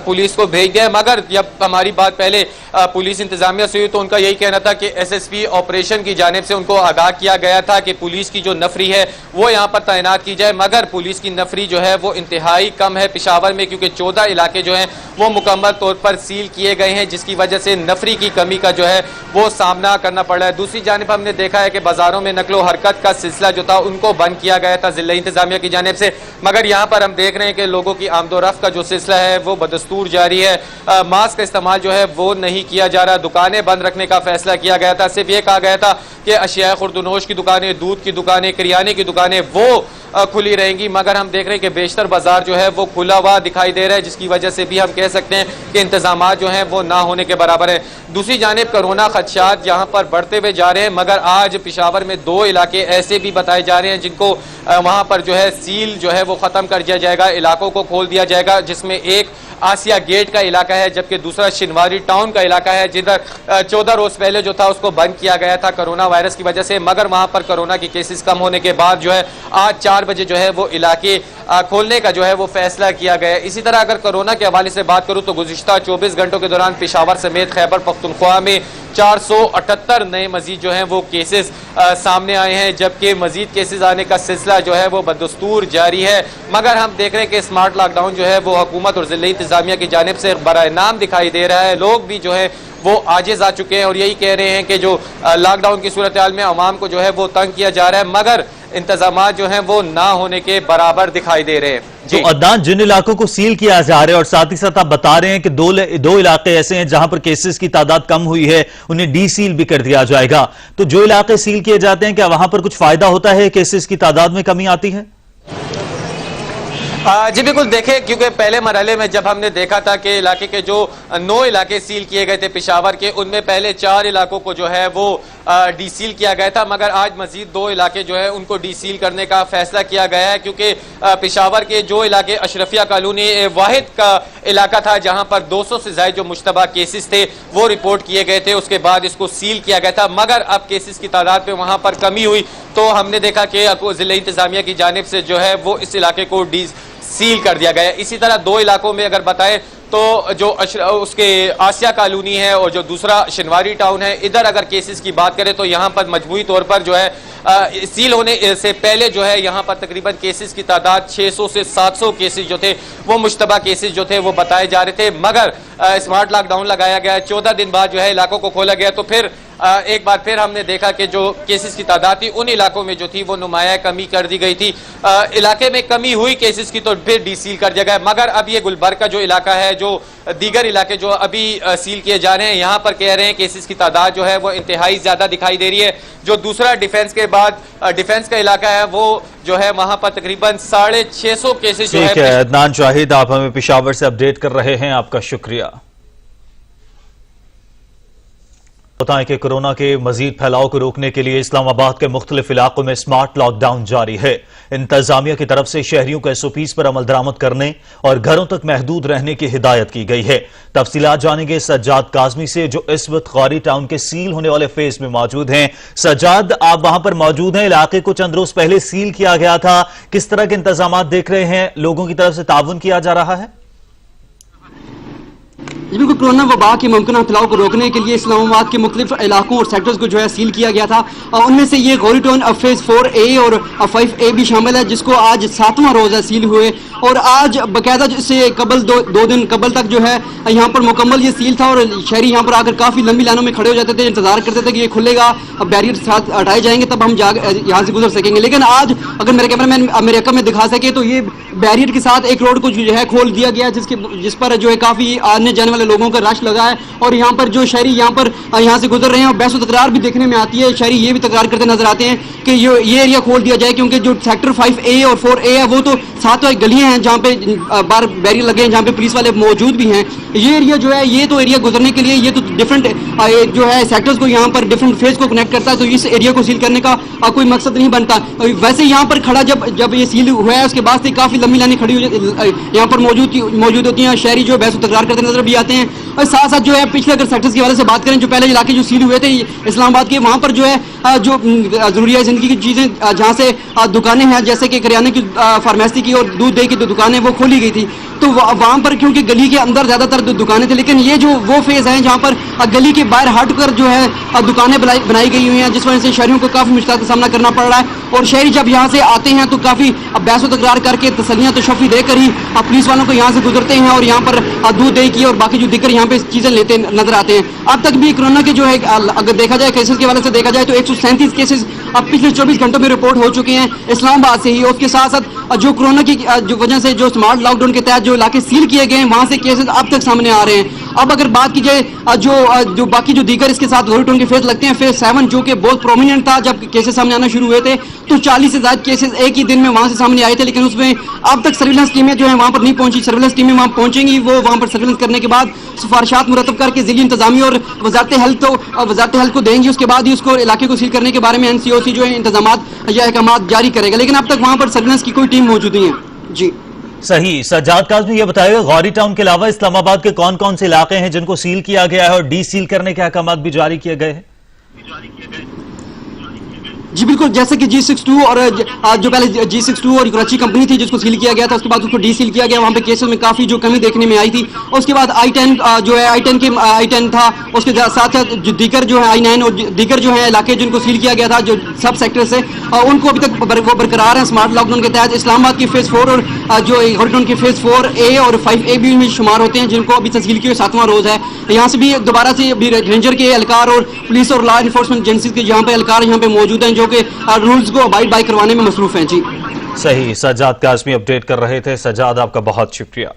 पुलिस को भेज दिया, मगर जब हमारी बात पहले पुलिस इंतजामिया से हुई तो उनका यही कहना था कि SSP ऑपरेशन की जानिब से उनको आगाह किया गया था कि पुलिस की जो नफरी है वो यहाँ पर तैनात की जाए, मगर पुलिस की नफरी जो है वो इंतहाई कम है पेशावर में, क्योंकि 14 इलाके जो हैं वो मुकम्मल तौर पर सील किए गए हैं, जिसकी वजह से नफरी की कमी का जो है वो सामना करना पड़ रहा है। दूसरी जानिब हमने देखा है कि बाजारों में नकलो हरकत का सिलसिला जो था उनको बंद किया गया था जिला इंतजामिया की जानिब से, मगर यहाँ पर हम देख रहे हैं कि लोगों की आमदोरफ्त का जो सिलसिला है वो बदस्तूर जारी है। मास्क का इस्तेमाल जो है वो नहीं किया जा रहा। दुकानें बंद रखने का फैसला किया गया था। सिर्फ ये कहा गया था कि अशिया खुर्दनोश की दुकानें, दूध की दुकानें, किरियाने की दुकानें वो खुली रहेंगी, मगर हम देख रहे हैं कि बेशतर बाजार जो है वो खुला हुआ दिखाई दे रहा है, जिसकी वजह से भी हम कह सकते हैं कि इंतजामात जो हैं वो ना होने के बराबर है। दूसरी जानिब कोरोना खदशात यहाँ पर बढ़ते हुए जा रहे हैं, मगर आज पेशावर में 2 इलाके ऐसे भी बताए जा रहे हैं जिनको वहाँ पर जो है सील जो है वो ख़त्म कर दिया जाएगा, इलाकों को खोल दिया जाएगा, जिसमें एक आसिया गेट का इलाका है जबकि दूसरा शिनवारी टाउन का इलाका है, जिधर 14 रोज पहले जो था उसको बंद किया गया था कोरोना वायरस की वजह से, मगर वहां पर कोरोना के केसेस कम होने के बाद जो है आज 4 बजे जो है वो इलाके खोलने का जो है वो फैसला किया गया है। इसी तरह अगर कोरोना के हवाले से बात करूं तो गुज़िश्ता 24 घंटों के दौरान पेशावर समेत खैबर पख्तूनख्वा में 478 नए मजीद जो हैं वो केसेस सामने आए हैं, जबकि मजीद केसेस आने का सिलसिला जो है वो बदस्तूर जारी है। मगर हम देख रहे हैं कि स्मार्ट लॉकडाउन जो है वो हुकूमत और जिला इंतजामिया की जानिब से बराए नाम दिखाई दे रहा है। लोग भी जो है वो आजिज़ आ चुके हैं और यही कह रहे हैं कि जो लॉकडाउन की सूरत हाल में अवाम को जो है वो तंग किया जा रहा है, मगर इंतजामात जो हैं वो ना होने के बराबर दिखाई दे रहे हैं। तो अदनान, जिन इलाकों को सील किया जा रहा है और साथ ही साथ आप बता रहे हैं कि दो इलाके ऐसे हैं जहां पर केसेस की तादाद कम हुई है, उन्हें डी सील भी कर दिया जाएगा, तो जो इलाके सील किए जाते हैं क्या वहां पर कुछ फायदा होता है, केसेस की तादाद में कमी आती है? जी बिल्कुल, देखें क्योंकि पहले मरहले में जब हमने देखा था कि इलाके के जो 9 इलाके सील किए गए थे पेशावर के, उनमें पहले 4 इलाकों को जो है वो डी सील किया गया था, मगर आज मजीद 2 इलाके जो है उनको डी सील करने का फैसला किया गया है, क्योंकि पेशावर के जो इलाके अशरफिया कॉलोनी वाहिद का इलाका था जहां पर 200 से ज्यादा जो मुश्तबा केसेस थे वो रिपोर्ट किए गए थे, उसके बाद इसको सील किया गया था, मगर अब केसेस की तादाद पे वहां पर कमी हुई तो हमने देखा कि जिला इंतजामिया की जानिब से जो है वो इस इलाके को डी सील कर दिया गया। इसी तरह 2 इलाकों में अगर बताएं तो जो उसके आसिया कॉलोनी है और जो दूसरा शनवारी टाउन है, इधर अगर केसेस की बात करें तो यहाँ पर मजमूई तौर पर जो है सील होने से पहले जो है यहाँ पर तकरीबन केसेस की तादाद 600 से 700 केसेस जो थे वो मुश्तबा केसेस जो थे वो बताए जा रहे थे, मगर स्मार्ट लॉकडाउन लगाया गया, 14 दिन बाद जो है इलाकों को खोला गया तो फिर एक बार फिर हमने देखा कि जो केसेस की तादाद थी उन इलाकों में जो थी वो नुमाया कमी कर दी गई थी। इलाके में कमी हुई केसेस की तो फिर डी सील कर दिया गया, मगर अब ये गुलबर्ग का जो इलाका है, जो दीगर इलाके जो अभी सील किए जा रहे हैं, यहाँ पर कह रहे हैं केसेस की तादाद जो है वो इंतहाई ज्यादा दिखाई दे रही है। जो दूसरा डिफेंस के बाद डिफेंस का इलाका है वो जो है वहां पर तकरीबन 650 केसेस जो है। अदनान शाहिद, आप हमें पेशावर से अपडेट कर रहे हैं, आपका शुक्रिया। बताएं कि कोरोना के मजीद फैलाव को रोकने के लिए इस्लामाबाद के मुख्तलिफ इलाकों में स्मार्ट लॉकडाउन जारी है। इंतजामिया की तरफ से शहरियों को SOPs पर अमल दरामद करने और घरों तक महदूद रहने की हिदायत की गई है। तफसीलात जानेंगे सज्जाद काजमी से, जो इस वक्त गौरी टाउन के सील होने वाले फेज में मौजूद हैं। सज्जाद, आप वहां पर मौजूद हैं, इलाके को चंद रोज पहले सील किया गया था, किस तरह के इंतजाम देख रहे हैं, लोगों की तरफ से ताउन किया जा रहा है? बिल्कुल, कोरोना वबा के मुमकिन फैलाव को रोकने के लिए इस्लामाबाद के मुख्तलिफ इलाकों और सेक्टर्स को जो है सील किया गया था। उनमें से ये गौरी टाउन फेज 4A और 5A भी शामिल है, जिसको आज 7वां रोज है सील हुए, और आज बाकायदा से कबल दो दिन कबल तक जो है यहाँ पर मुकम्मल ये सील था और शहरी यहाँ पर आकर काफ़ी लंबी लाइनों में खड़े हो जाते थे, इंतजार करते थे कि ये खुलेगा, बैरियर साथ हटाए जाएंगे तब हम यहाँ से गुजर सकेंगे। लेकिन आज अगर मेरे कैमरामैन मेरे अकब में दिखा सके तो ये बैरियर के साथ एक रोड को जो है खोल दिया गया, जिस पर जो है काफ़ी आने जाने वाले लोगों का रश लगा है, और यहाँ पर जो शहरी यहाँ से गुजर रहे हैं और बहस तकरार भी देखने में आती है। शहरी ये भी तकरार करते नजर आते हैं कि ये एरिया खोल दिया जाए, क्योंकि जो सेक्टर 5A और 4A है वो तो 7 गलियां हैं जहाँ पे बार बैरियर लगे हैं, जहाँ पे पुलिस वाले मौजूद भी हैं। ये एरिया जो है ये तो एरिया गुजरने के लिए ये तो डिफरेंट जो है सेक्टर्स को यहाँ पर डिफरेंट फेज को कनेक्ट करता है, तो इस एरिया को सील करने का कोई मकसद नहीं बनता। वैसे यहाँ पर खड़ा जब ये सील हुआ है उसके बाद से काफी लंबी लाइनें खड़ी यहाँ पर मौजूद होती हैं, शहरी जो बहस तकरार करते नजर भी आते हैं। और साथ साथ जो है पिछले अगर सेक्टर्स के हवाले से बात करें, जो पहले इलाके जो सील हुए थे इस्लामाबाद के, वहाँ पर जो है जो जरूरिया जिंदगी की चीजें जहाँ से दुकानें हैं, जैसे कि करियाने की, फार्मेसी की और दूध दही की दुकानें वो खोली गई थी, तो वहाँ पर क्योंकि गली के अंदर ज्यादातर दुकानें थी, लेकिन ये जो वो फेज है जहाँ पर गली के बाहर हटकर जो है दुकानें बनाई गई हुई हैं, जिस वजह से शहरियों को काफी मुश्किल का सामना करना पड़ रहा है। और शहरी जब यहाँ से आते हैं तो काफी बहस तकरार करके तसल्लियां तशफ़ी देकर ही पुलिस वालों को यहाँ से गुजरते हैं और यहाँ पर दूध दही की और बाकी जो दिक्कत यहाँ पे चीजें लेते नजर आते हैं। अब तक भी कोरोना के जो है अगर देखा जाए केसेस के हवाले से देखा जाए तो 137 केसेस अब पिछले 24 घंटों में रिपोर्ट हो चुके हैं इस्लामाबाद से ही। उसके साथ साथ जो कोरोना की जो वजह से जो स्मार्ट लॉकडाउन के तहत जो इलाके सील किए गए हैं वहां से केसेस अब तक सामने आ रहे हैं। अब अगर बात की जाए जो बाकी जो दीगर इसके साथ गौरी टाउन के फेज लगते हैं, फेज 7 जो कि बहुत प्रोमिनेंट था, जब केसेस सामने आना शुरू हुए थे तो 40 से ज्यादा केसेस एक ही दिन में वहां से सामने आए थे, लेकिन उसमें अब तक सर्विलेंस टीमें जो है वहां पर नहीं पहुंची। सर्विलेंस टीमें वहां पहुंचेंगी, वो वहां पर सर्विलेंस करने के बाद सिफारिशात मुरतब करके जिली इंतजामिया और वजारत हेल्थ को देंगी, उसके बाद ही उसको इलाके को सील करने के बारे में NCOC जो है इंतजाम या अहकाम जारी करेगा। लेकिन अब तक वहां पर सर्विलेंस की कोई टीम मौजूद नहीं है। जी सही। सज्जाद काज़मी, ये बताइएगा गौरी टाउन के अलावा इस्लामाबाद के कौन कौन से इलाके हैं जिनको सील किया गया है और डी सील करने के अहकाम भी जारी किए गए हैं? जी बिल्कुल, जैसे कि G62 और जो पहले G62 और कराची कंपनी थी जिसको सील किया गया था, उसके बाद उसको डी सील किया गया, वहाँ पे केसेस में काफ़ी जो कमी देखने में आई थी। उसके बाद I10 जो है I10 था, उसके साथ साथ जो दीगर जो है I9 और दीगर जो है इलाके जिनको सील किया गया था जो सब सेक्टर से, उनको अभी तक वो बरकरार है स्मार्ट लॉकडाउन के तहत। इस्लामाबाद की फेज 4 और जो गौरी टाउन की फेज 4A और 5A भी में शुमार होते हैं, जिनको अभी तस्कील की 7वां रोज है। यहाँ से भी दोबारा से अभी रेंजर के एहलकार और पुलिस और लॉ इन्फोर्समेंट एजेंसीज के यहाँ पे एहलकार यहाँ पे मौजूद हैं जो कि रूल्स को अबाइड बाय करवाने में मसरूफ हैं। जी सही। सज्जाद काज़मी अपडेट कर रहे थे। सज्जाद, आपका बहुत शुक्रिया।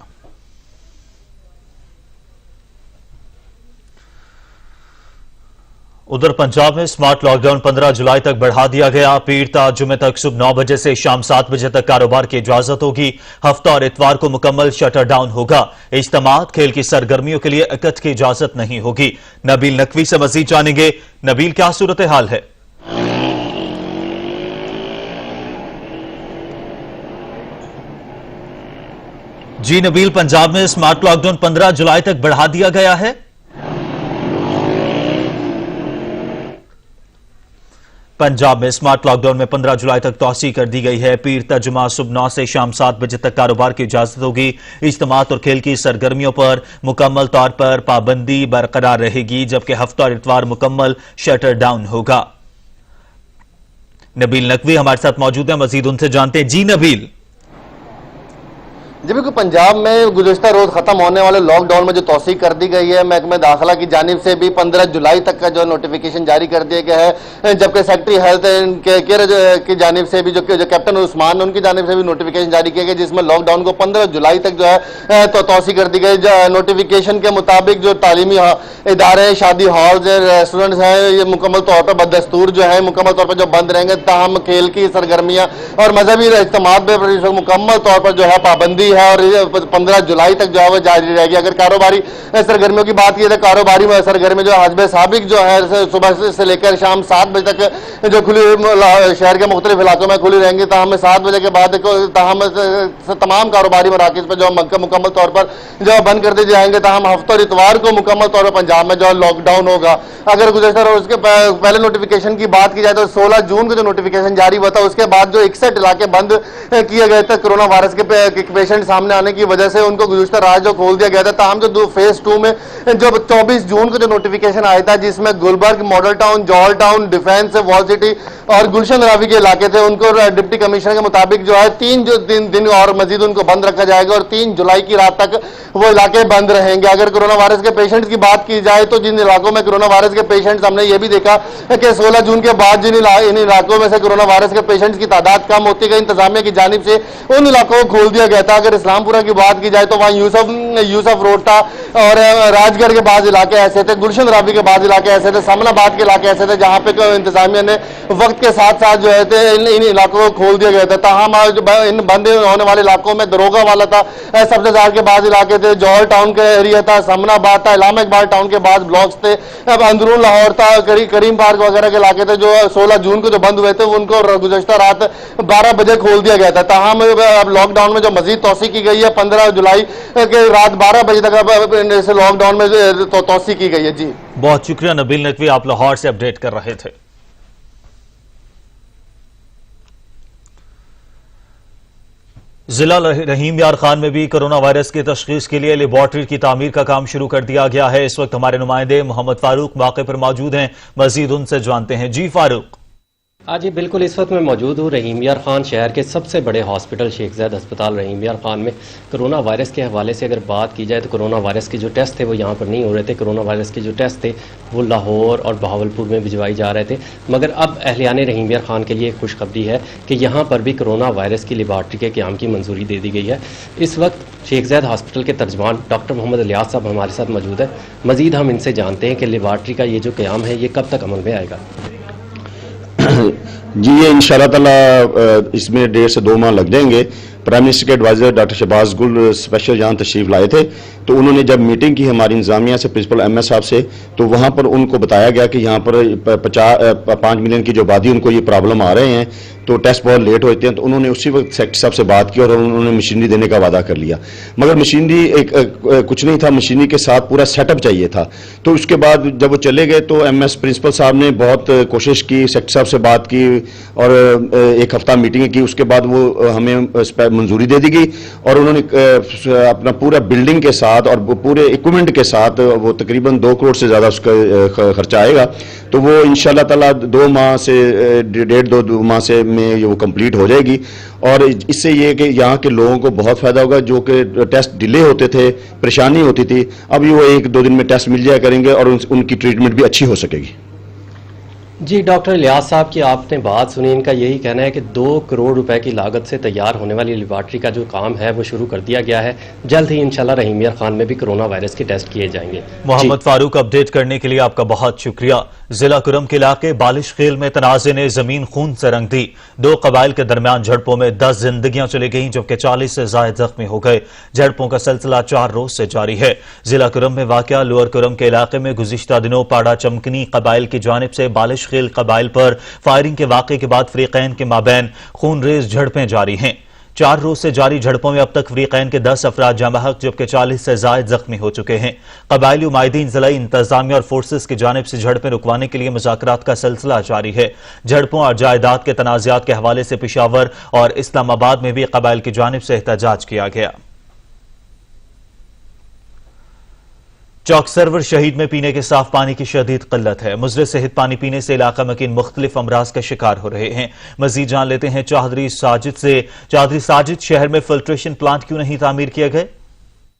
उधर पंजाब में स्मार्ट लॉकडाउन 15 जुलाई तक बढ़ा दिया गया। पीर ता जुमे तक सुबह 9 बजे से शाम 7 बजे तक कारोबार की इजाजत होगी। हफ्ता और इतवार को मुकम्मल शटर डाउन होगा। इज्तिमात, खेल की सरगर्मियों के लिए इकट्ठ की इजाजत नहीं होगी। नबील नकवी से मजीद जानेंगे। नबील, क्या सूरत हाल है? जी नबील, पंजाब में स्मार्ट लॉकडाउन 15 जुलाई तक बढ़ा दिया गया है। पंजाब में स्मार्ट लॉकडाउन में 15 जुलाई तक तौसी कर दी गई है। पीर तजुमा सुबह 9 से शाम 7 बजे तक कारोबार की इजाजत होगी। इज्तिमात और खेल की सरगर्मियों पर मुकम्मल तौर पर पाबंदी बरकरार रहेगी, जबकि हफ्ता और इतवार मुकम्मल शटर डाउन होगा। नबील नकवी हमारे साथ मौजूद है, मजीद उनसे जानते हैं। जी नबील। जी बिल्कुल, पंजाब में गुज़िश्ता रोज खत्म होने वाले लॉकडाउन में जो तौसी कर दी गई है, महकमे दाखिला की जानिब से भी 15 जुलाई तक का जो नोटिफिकेशन जारी कर दिया गया है, जबकि सेक्रेटरी हेल्थ की जानिब से भी जो कैप्टन उस्मान उनकी जानिब से भी नोटिफिकेशन जारी किया गया, जिसमें लॉकडाउन को 15 जुलाई तक जो है तो तौसी कर दी गई। नोटिफिकेशन के मुताबिक जो तालीमी इदारे, शादी हॉल, रेस्टोरेंट्स हैं, ये मुकम्मल तौर पर बदस्तूर जो है मुकम्मल तौर पर जो बंद रहेंगे। ताहम खेल की सरगर्मियाँ और मजहबी इज्तिमात पर मुकम्मल तौर पर जो है पाबंदी है और 15 जुलाई तक जो है वो जारी रहेगी। अगर कारोबारी सरगर्मियों की बात की तो कारोबारी सरगर्मी जो हस्बे साबिक जो है सुबह से लेकर शाम 7 बजे तक जो खुली शहर के मुख्तलिफ इलाकों में खुली रहेंगी। ताहम 7 बजे के बाद तमाम कारोबारी मराकज़ पर जो मुकम्मल तौर पर जो बंद कर दिए जाएंगे। ताहम हफ्ते और इतवार को मुकम्मल तौर पर पंजाब में जो लॉकडाउन होगा। अगर गुज़श्ता रोज के पहले नोटिफिकेशन की बात की जाए तो 16 जून को जो नोटिफिकेशन जारी हुआ था, उसके बाद जो 61 इलाके बंद किए गए थे कोरोना वायरस के पेशेंट सामने आने की वजह से, उनको गुज़श्ता रात जो खोल दिया गया था। ताहम जो फेज 2 में जो 24 जून को जो नोटिफिकेशन आया था, जिसमें गुलबर्ग, मॉडल टाउन, जॉल टाउन, डिफेंस, वॉल सिटी और गुलशन रावी के इलाके थे, उनको डिप्टी कमिश्नर के मुताबिक जो है 3 दिन और मजीद उनको बंद रखा जाएगा और 3 जुलाई की रात तक वो इलाके बंद रहेंगे। अगर कोरोना वायरस के पेशेंट्स की बात की जाए तो जिन इलाकों में कोरोना वायरस के पेशेंट्स, हमने ये भी देखा कि 16 जून के बाद जिन इन इलाकों में से कोरोना वायरस के पेशेंट्स की तादाद कम होती गई, इंतजामिया की जानिब से उन इलाकों को खोल दिया गया था। अगर इस्लामपुरा की बात की जाए तो वहाँ यूसुफ रोड था और राजगढ़ के बाद इलाके ऐसे थे, गुलशन रावी के बाद इलाके ऐसे थे, सामनाबाद के इलाके ऐसे थे, जहाँ पे इंतजामिया ने वक्त के साथ साथ जो है इन इलाकों को खोल दिया गया था। ताहम इन बंद होने वाले इलाकों में दरोगा वाला था, सब्जेदार के बाद इलाके थे, जौहर टाउन का एरिया था, सामनाबाद था, इलामा इकबाल टाउन के बाद ब्लॉक्स थे, अब अंदरून लाहौर था, करीम पार्क वगैरह के इलाके थे, जो 16 जून को जो बंद हुए थे उनको गुज़श्ता रात 12 बजे खोल दिया गया था। ताहम अब लॉकडाउन में जो मजीद तौसी की गई है, 15 जुलाई के रात 12 बजे तक इस लॉकडाउन में तौसी की गई है। जी बहुत शुक्रिया नबील नकवी, आप लाहौर से अपडेट कर रहे थे। जिला रहीम यार खान में भी कोरोना वायरस की तशखीस के लिए लेबॉर्ट्री की तामीर का काम शुरू कर दिया गया है। इस वक्त हमारे नुमाइंदे मोहम्मद फारूक मौके पर मौजूद हैं, मजीद उनसे जानते हैं। जी फारूक। जी बिल्कुल, इस वक्त मैं मौजूद हूँ रहीम यार खान शहर के सबसे बड़े हॉस्पिटल शेख ज़ैद अस्पताल रहीम यार खान में। कोरोना वायरस के हवाले से अगर बात की जाए तो कोरोना वायरस के जो टेस्ट थे वो यहाँ पर नहीं हो रहे थे। कोरोना वायरस के जो टेस्ट थे वो लाहौर और बहावलपुर में भिजवाई जा रहे थे, मगर अब अहलियान रहीम यार खान के लिए खुशखबरी है कि यहाँ पर भी कोरोना वायरस की लेबॉर्ट्री के क़याम की मंजूरी दे दी गई है। इस वक्त शेख ज़ैद हॉस्पिटल के तर्जमान डॉक्टर मोहम्मद इलियास साहब हमारे साथ मौजूद है। मज़ीद हम इनसे जानते हैं कि लेबॉर्ट्री का ये जो क़याम है ये कब तक अमल में आएगा। जी ये इंशाल्लाह ताला इसमें 1.5 से 2 माह लग जाएंगे। प्राइम मिनिस्टर के एडवाइज़र डॉक्टर शहबाज गुल स्पेशल यहाँ तशरीफ़ लाए थे, तो उन्होंने जब मीटिंग की हमारी इंतजामिया से, प्रिंसिपल MS साहब से, तो वहाँ पर उनको बताया गया कि यहाँ पर 5 मिलियन की जो आबादी उनको ये प्रॉब्लम आ रहे हैं, तो टेस्ट बहुत लेट होते हैं। तो उन्होंने उसी वक्त सेक्रेटरी साहब से बात की और उन्होंने मशीनरी देने का वादा कर लिया, मगर मशीनरी कुछ नहीं था, मशीनरी के साथ पूरा सेटअप चाहिए था। तो उसके बाद जब वो चले गए तो MS प्रिंसिपल साहब ने बहुत कोशिश की, सेक्रेटरी साहब से बात की और 1 हफ्ता मीटिंग की। उसके बाद वो हमें मंजूरी दे दी गई और उन्होंने अपना पूरा बिल्डिंग के साथ और पूरे इक्विपमेंट के साथ, वो तकरीबन 2 करोड़ से ज़्यादा उसका खर्चा आएगा, तो वो इंशाल्लाह ताला 2 माह से 1.5-2 माह से में वो कंप्लीट हो जाएगी। और इससे ये कि यहाँ के लोगों को बहुत फ़ायदा होगा, जो कि टेस्ट डिले होते थे, परेशानी होती थी, अब ये वो 1-2 दिन में टेस्ट मिल जाया करेंगे और उनकी ट्रीटमेंट भी अच्छी हो सकेगी। जी डॉक्टर इलियास साहब की आपने बात सुनी, इनका यही कहना है कि 2 करोड़ रुपए की लागत से तैयार होने वाली लेबॉर्ट्री का जो काम है वो शुरू कर दिया गया है। जल्द ही इंशाल्लाह रहीम यार खान में भी कोरोना वायरस के टेस्ट किए जाएंगे। मोहम्मद फारूक, अपडेट करने के लिए आपका बहुत शुक्रिया। जिला कुरम के इलाके बालिश खेल में तनाजे ने जमीन खून से रंग दी। 2 कबाइल के दरमियान झड़पों में 10 जिंदगियां चली गईं, जबकि 40 से ज्यादा जख्मी हो गए। झड़पों का सिलसिला 4 रोज से जारी है। जिला कुरम में वाक़या लोअर कुरम के इलाके में गुज़िश्ता दिनों पाड़ा चमकनी कबाइल की जानिब से बालिश खेल कबाइल पर फायरिंग के वाक़े के बाद फरीकैन के माबैन खूनरेज झड़पें जारी हैं। 4 रोज से जारी झड़पों में अब तक फरीकैन के 10 अफराद जमाहक जबकि 40 से ज्यादा जख्मी हो चुके हैं। कबायली उमायदीन ज़िलाई इंतजामिया और फोर्सेस की जानिब से झड़पें रुकवाने के लिए मुज़ाकरात का सिलसिला जारी है। झड़पों और जायदाद के तनाज़ात के हवाले से पेशावर और इस्लामाबाद में भी कबाइल की जानिब से एहतजाज किया गया। चौक सरवर शहीद में पीने के साफ पानी की शदीद किल्लत है। मुजरे सेहत पानी पीने से इलाका मकीन मुख्तलिफ अमराज का शिकार हो रहे हैं। मजीद जान लेते हैं चौधरी साजिद से। चौधरी साजिद, शहर में फिल्ट्रेशन प्लांट क्यों नहीं तामीर किए गए?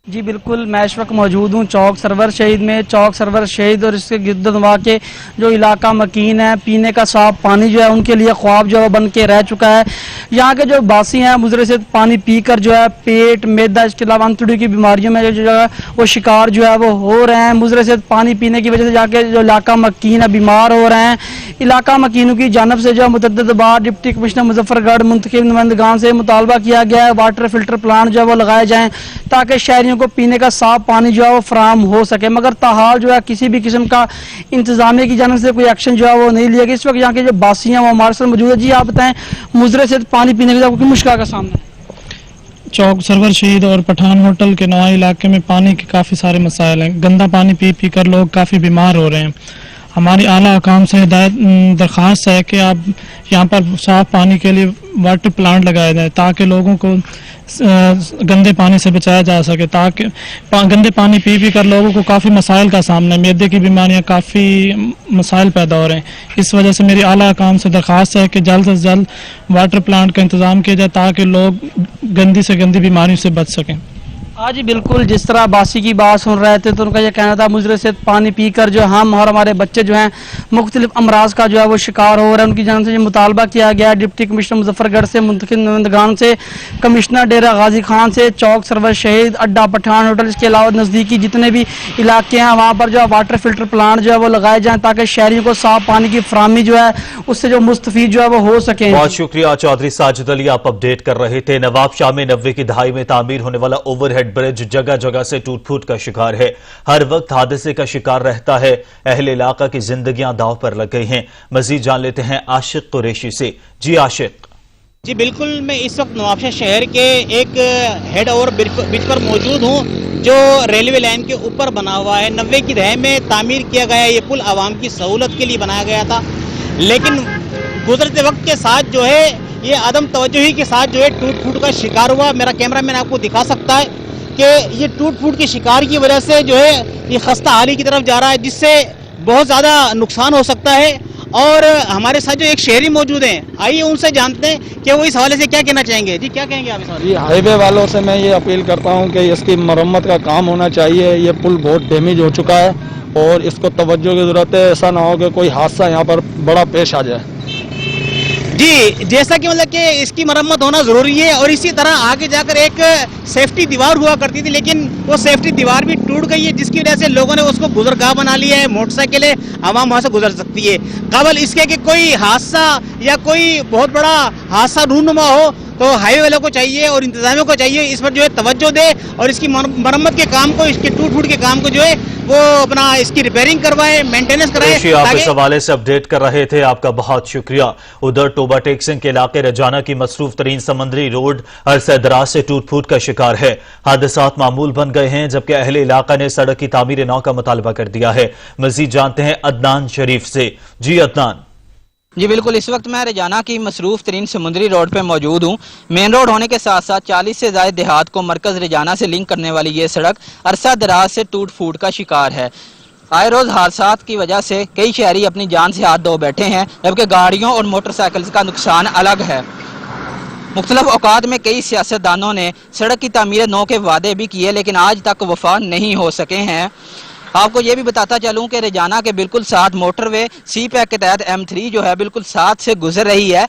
जी बिल्कुल, मैं इस वक्त मौजूद हूँ चौक सरवर शहीद में। चौक सरवर शहीद और इसके गिरदनवा के जो इलाका मकीन है, पीने का साफ पानी जो है उनके लिए ख्वाब जो है बन के रह चुका है। यहाँ के जो बासी हैं मुजरे से पानी पीकर जो है पेट, मैदा, इसके अलावा अंतड़ी की बीमारियों में जो है वो शिकार जो है वो हो रहे हैं। मुजरे से पानी पीने की वजह से जाके जो इलाका मकीन है बीमार हो रहे हैं। इलाका मकीनों की जानब से जो मुतअद्दिद बार डिप्टी कमिश्नर मुजफ्फरगढ़ मुंतखब नुमाइंदगान से मुतालबा किया गया है वाटर फिल्टर प्लांट जो है वो लगाए जाएँ ताकि शहरियों को पीने का साफ पानी जो है वो फराहम हो सके, मगर ताहाल जो है किसी भी किस्म का इंतजामिया की जानब से कोई एक्शन जो है वो नहीं लिया गया। इस वक्त यहाँ के जो बासी हैं वो हमारे साथ मौजूद है। जी आप बताएं, मुजरे से पानी पीने के लिए मुश्किल का सामना है? चौक सरवर शहीद और पठान होटल के नवा इलाके में पानी के काफ़ी सारे मसाइल हैं। गंदा पानी पी पी कर लोग काफ़ी बीमार हो रहे हैं। हमारी आला हुकाम से दरख्वास्त है कि आप यहाँ पर साफ पानी के लिए वाटर प्लांट लगाए जाए ताकि लोगों को गंदे पानी से बचाया जा सके, ताकि गंदे पानी पी पी कर लोगों को काफ़ी मसाइल का सामना है। मैदे की बीमारियाँ काफ़ी मसाइल पैदा हो रहे हैं। इस वजह से मेरी आला हुकाम से दरख्वास्त है कि जल्द से जल्द वाटर प्लांट का इंतज़ाम किया जाए ताकि लोग गंदी से गंदी बीमारियों से बच सकें। हाँ जी बिल्कुल, जिस तरह बासी की बात सुन रहे थे तो उनका यह कहना था मुजरे से पानी पीकर जो हम और हमारे बच्चे जो हैं मुख्तलिफ अमराज का जो है वो शिकार हो रहे हैं। उनकी जानब से मुतालबा किया गया है डिप्टी कमिश्नर मुजफ्फरगढ़ से, मुंतखब नुमाइंदगान से, कमिश्नर डेरा गाजी खान से, चौक सरवर शहीद, अड्डा पठान होटल, इसके अलावा नज़दीकी जितने भी इलाके हैं वहाँ पर जो है वाटर फिल्टर प्लांट जो है वो लगाए जाएँ ताकि शहरियों को साफ पानी की फराहमी जो है उससे जो मुस्तफीद जो है वो हो सके। बहुत शुक्रिया चौधरी साजिद अली, आप अपडेट कर रहे थे। नवाब शाह में 90 की दहाई में तामीर होने वाला ओवरहेड ब्रिज जगह जगह से टूट फूट का शिकार है। हर वक्त हादसे का शिकार रहता है। अहले इलाका की जिंदगियां दांव पर लग गई हैं। मजीद जान लेते हैं आशिक कुरैशी से। जी आशिक। जी बिल्कुल, मैं इस वक्त नवाबशाह शहर के एक हेड ओवर ब्रिज पर मौजूद हूँ जो रेलवे लाइन के ऊपर बना हुआ है। 90 की दहाई में तामीर किया गया ये पुल आवाम की सहूलत के लिए बनाया गया था, लेकिन गुजरते वक्त के साथ जो है ये अदम तवज्जुही के साथ जो है टूट फूट का शिकार हुआ। मेरा कैमरामैन आपको दिखा सकता है कि ये टूट फूट के शिकार की वजह से जो है ये खस्ता हाली की तरफ जा रहा है, जिससे बहुत ज़्यादा नुकसान हो सकता है। और हमारे साथ जो एक शहरी मौजूद हैं, आइए उनसे जानते हैं कि वो इस हवाले से क्या कहना चाहेंगे। जी क्या कहेंगे आप इस हवाले? जी हाईवे वालों से मैं ये अपील करता हूँ कि इसकी मरम्मत का काम होना चाहिए। ये पुल बहुत डैमेज हो चुका है और इसको तवज्जो की ज़रूरत है। ऐसा ना हो कि कोई हादसा यहाँ पर बड़ा पेश आ जाए। जी जैसा कि मतलब कि इसकी मरम्मत होना ज़रूरी है और इसी तरह आगे जाकर एक सेफ्टी दीवार हुआ करती थी, लेकिन वो सेफ्टी दीवार भी टूट गई है, जिसकी वजह से लोगों ने उसको गुजरगाह बना लिया है। मोटरसाइकिलें आवाम वहाँ से गुजर सकती है। काबल इसके कि कोई हादसा या कोई बहुत बड़ा हादसा रूनुमा हो तो हाईवे वालों को चाहिए और इंतजामियों को चाहिए इस पर जो है तवज्जो दे और इसकी मरम्मत के काम को, इसके टूट फूट के काम को जो है वो अपना इसकी रिपेयरिंग करवाए, मेंटेनेंस कराए। आप इस हवाले से अपडेट कर रहे थे, आपका बहुत शुक्रिया। उधर टोबा टेक्सिंग के इलाके रजाना की मसरूफ तरीन समंदरी रोड अरसे दराज से टूट फूट का शिकार है। हादसात मामूल बन गए हैं, जबकि अहले इलाका ने सड़क की तामीर नौ का मुतालबा कर दिया है। मजीद जानते हैं अदनान शरीफ से। जी अदनान। जी बिल्कुल, इस वक्त मैं रजाना की मसरूफ तरीन समुद्री रोड पे मौजूद हूँ। मेन रोड होने के साथ साथ 40 से ज़्यादा देहात को मरकज़ रजाना से लिंक करने वाली ये सड़क अरसा दराज से टूट फूट का शिकार है। आए रोज़ हादसात की वजह से कई शहरी अपनी जान से हाथ धो बैठे हैं, जबकि गाड़ियों और मोटरसाइकिल का नुकसान अलग है। मुख्तलिफ औकात में कई सियासतदानों ने सड़क की तामीर नौ के वादे भी किए, लेकिन आज तक वफा नहीं हो सके हैं। आपको ये भी बताता चलूं कि रजाना के बिल्कुल साथ मोटरवे सी पैक के तहत M3 जो है बिल्कुल साथ से गुजर रही है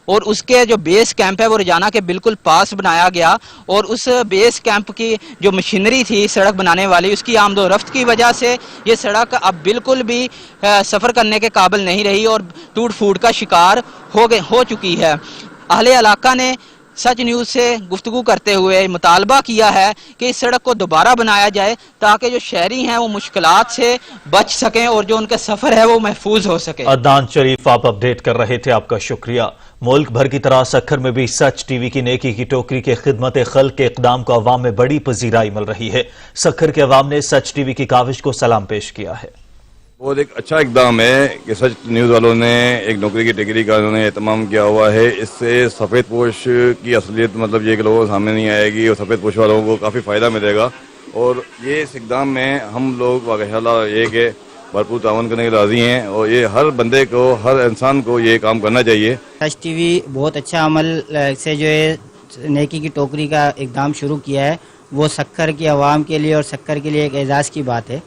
और उसके जो बेस कैंप है वो रजाना के बिल्कुल पास बनाया गया और उस बेस कैंप की जो मशीनरी थी सड़क बनाने वाली उसकी आमदोरफ्त की वजह से ये सड़क अब बिल्कुल भी सफ़र करने के काबिल नहीं रही और टूट फूट का शिकार हो चुकी है। अहले इलाका ने सच न्यूज़ से गुफ्तगू करते हुए मुतालबा किया है कि इस सड़क को दोबारा बनाया जाए ताकि जो शहरी हैं वो मुश्किलात से बच सकें और जो उनका सफ़र है वो महफूज हो सके। अदनान शरीफ आप अपडेट कर रहे थे, आपका शुक्रिया। मुल्क भर की तरह सखर में भी सच टीवी की नेकी की टोकरी के खिदमत खल्क के इकदाम को अवाम में बड़ी पजीराई मिल रही है। सखर के अवाम ने सच टीवी की काविश को सलाम पेश किया है। बहुत एक अच्छा इकदाम है कि सच न्यूज़ वालों ने एक नौकरी की डिग्री का उन्होंने एहतमाम किया हुआ है। इससे सफ़ेद पोश की असलियत मतलब ये कि लोगों के सामने नहीं आएगी और सफ़ेद पोश वालों को काफ़ी फ़ायदा मिलेगा और ये इस इकदाम में हम लोग वाक़ई ये कि भरपूर तावन करने के राज़ी हैं और ये हर बंदे को, हर इंसान को ये काम करना चाहिए। सच टीवी बहुत अच्छा अमल से जो है नेकी की टोकरी का इकदाम शुरू किया है वो सक्कर की आवाम के लिए और सक्कर के लिए एक एजाज़ की बात है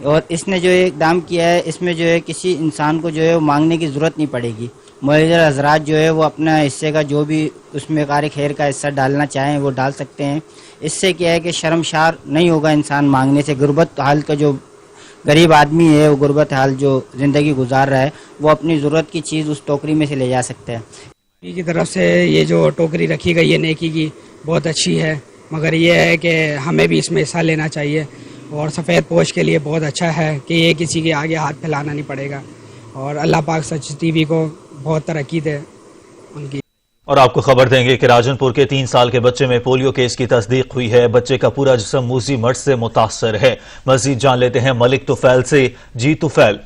और इसने जो इकदाम किया है इसमें जो है किसी इंसान को जो है वो मांगने की ज़रूरत नहीं पड़ेगी। मुअज़्ज़िर हज़रात जो है वो अपना हिस्से का जो भी उसमें कार खैर का हिस्सा डालना चाहें वो डाल सकते हैं। इससे क्या है कि शर्मशार नहीं होगा इंसान मांगने से। गुर्बत हाल का जो गरीब आदमी है वो गुर्बत हाल जो ज़िंदगी गुजार रहा है वो अपनी ज़रूरत की चीज़ उस टोकरी में से ले जा सकता है। की तरफ से ये जो टोकरी रखी गई है नेकी की बहुत अच्छी है, मगर ये है कि हमें भी इसमें हिस्सा लेना चाहिए और सफ़ेद पोश के लिए बहुत अच्छा है कि ये किसी के आगे हाथ फैलाना नहीं पड़ेगा और अल्लाह पाक सच टीवी को बहुत तरक्की दे उनकी। और आपको खबर देंगे कि राजनपुर के 3 साल के बच्चे में पोलियो केस की तस्दीक हुई है। बच्चे का पूरा जिस्म मूजी मर्ज से मुतासर है। मजीद जान लेते हैं मलिक तुफैल से। जी तुफैल।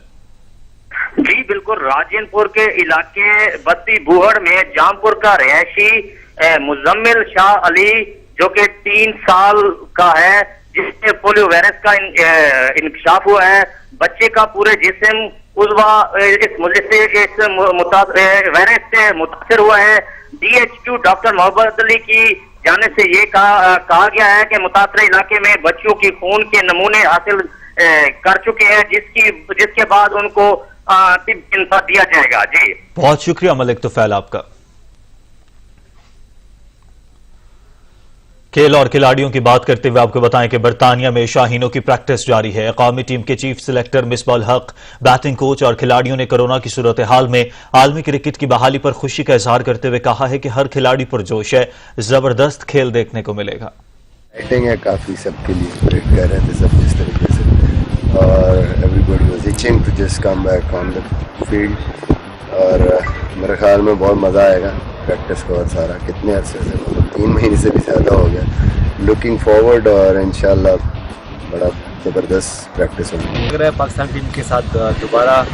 जी बिल्कुल, राजनपुर के इलाके बत्ती बुहड़ में जामपुर का रहायशी मुजम्मिल शाह अली जो कि 3 साल का है जिसमें पोलियो वायरस का इंकशाफ हुआ है। बच्चे का पूरे जिस्म उज़वा इस वायरस से मुतासर हुआ है। DHQ डॉक्टर मोहम्मद अली की जानिब से ये कहा गया है कि मुतासर इलाके में बच्चों की खून के नमूने हासिल कर चुके हैं जिसके बाद उनको तिब्बी इंसाफ दिया जाएगा। जी बहुत शुक्रिया मलिक तुफैल आपका। खेल और खिलाड़ियों की बात करते हुए आपको बताएं कि बरतानिया में शाहीनों की प्रैक्टिस जारी है। कौमी टीम के चीफ सिलेक्टर मिसबाह हक, बैटिंग कोच और खिलाड़ियों ने कोरोना की सूरत हाल में आलमी क्रिकेट की बहाली पर खुशी का इजहार करते हुए कहा है कि हर खिलाड़ी पुरजोश है, जबरदस्त खेल देखने को मिलेगा। बैटिंग है काफी सबके लिए वेट कर रहे थे सब जिस तरीके से और everybody was itching to just come back on the field और मेरे ख्याल में बहुत मजा आएगा प्रैक्टिस को और सारा कितने अरसे से 3 महीने से भी ज़्यादा हो गया। लुकिंग फॉरवर्ड और इंशाल्लाह बड़ा ज़बरदस्त प्रैक्टिस होगी। लग रहा है पाकिस्तान टीम के साथ दोबारा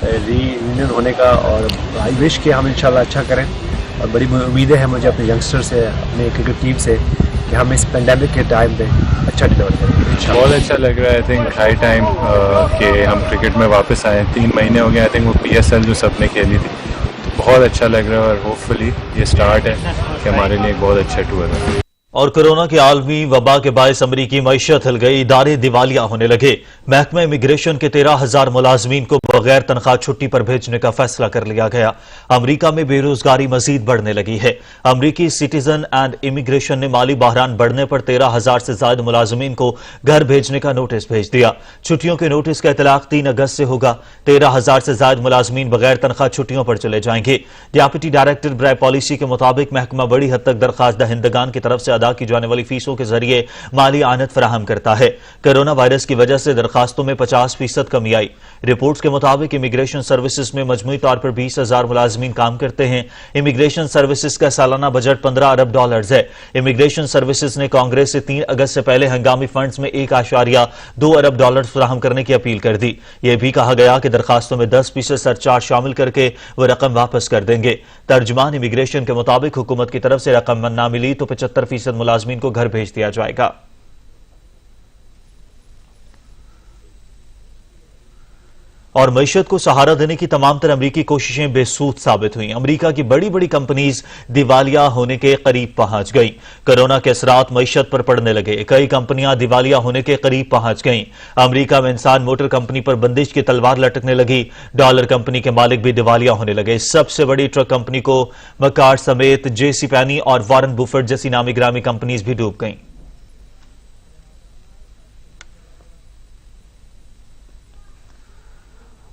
रीयूनियन होने का और आई विश कि हम इंशाल्लाह अच्छा करें और बड़ी उम्मीदें हैं मुझे अपने यंगस्टर से, अपने क्रिकेट टीम से कि हम इस पेंडेमिक के टाइम पे अच्छा डिलीवर करें। बहुत अच्छा लग रहा है। आई थिंक हाई टाइम कि हम क्रिकेट में वापस आए। 3 महीने हो गए आई थिंक वो PSL जो सबने खेली थी, बहुत अच्छा लग रहा है और होपफुली ये स्टार्ट है कि हमारे लिए एक बहुत अच्छा टूर है। और कोरोना के आलमी वबा के बायस अमरीकी मईशत हिल गई, इदारे दिवालिया होने लगे। महकमा इमिग्रेशन के 13,000 मुलाजमीन को बगैर तनख्वाह छुट्टी पर भेजने का फैसला कर लिया गया। अमरीका में बेरोजगारी मजीद बढ़ने लगी है। अमरीकी सिटीजन एंड इमिग्रेशन ने माली बहरान बढ़ने पर 13,000 से ज्यादा मुलाजमीन को घर भेजने का नोटिस भेज दिया। छुट्टियों के नोटिस का इतलाक 3 अगस्त से होगा। 13,000 से ज्यादा मुलाजमीन बगैर तनख्वाह छुट्टियों पर चले जाएंगे। डिप्टी डायरेक्टर ब्राय पॉलिसी के मुताबिक महकमा बड़ी हद तक दरखास्त दहिंदगान की तरफ से अदा की जाने वाली फीसों के जरिए माली आनत फराहम करता है। कोरोना वायरस की वजह से दरखास्तों में 50% कमी आई। रिपोर्ट्स के मुताबिक इमिग्रेशन सर्विसेज में मजमूई तौर पर 20,000 मुलाजमीन काम करते हैं। इमिग्रेशन सर्विसेज का सालाना बजट $15 अरब है। इमिग्रेशन सर्विसेज ने कांग्रेस से 3 अगस्त से पहले हंगामी फंड्स में $1.2 अरब फराहम करने की अपील कर दी। यह भी कहा गया कि दरखास्तों में 10% सरचार्ज शामिल करके वो रकम वापस कर देंगे। तर्जुमान इमिग्रेशन के मुताबिक हुकूमत की तरफ से रकम न मिली तो 75% मुलाजमीन को घर भेज दिया जाएगा। और मईशत को सहारा देने की तमाम तर अमरीकी कोशिशें बेसूद साबित हुई। अमरीका की बड़ी बड़ी कंपनीज दिवालिया होने के करीब पहुंच गईं। कोरोना के असरात मईशत पर पड़ने लगे। कई कंपनियां दिवालिया होने के करीब पहुंच गईं। अमरीका में इंसान मोटर कंपनी पर बंदिश की तलवार लटकने लगी। डॉलर कंपनी के मालिक भी दिवालिया होने लगे। सबसे बड़ी ट्रक कंपनी को मकार समेत जेसी पैनी और वॉरेन बुफेट जैसी नामी ग्रामी कंपनीज भी डूब गईं।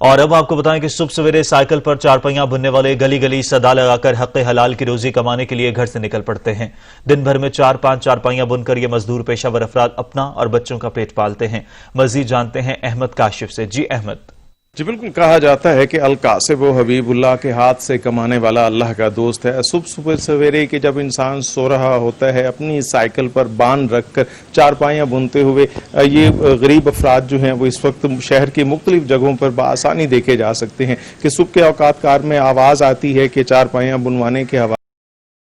और अब आपको बताएं कि सुबह सवेरे साइकिल पर चारपहिया बुनने वाले गली गली सदा लगाकर हक़ हलाल की रोजी कमाने के लिए घर से निकल पड़ते हैं। दिन भर में 4-5 चारपहिया बुनकर ये मजदूर पेशावर अफराद अपना और बच्चों का पेट पालते हैं। मजीद जानते हैं अहमद काशिफ से। जी अहमद। जी बिल्कुल, कहा जाता है कि अल कासिब व हबीबुल्लाह के हाथ से कमाने वाला अल्लाह का दोस्त है। सुबह सवेरे के जब इंसान सो रहा होता है, अपनी साइकिल पर बांध रखकर चारपाइयाँ बुनते हुए ये गरीब अफराद जो हैं वो इस वक्त शहर की मुख्तलिफ जगहों पर बआसानी देखे जा सकते हैं कि सुबह के औकात कार में आवाज़ आती है कि चारपाइयाँ बुनवाने के हवाले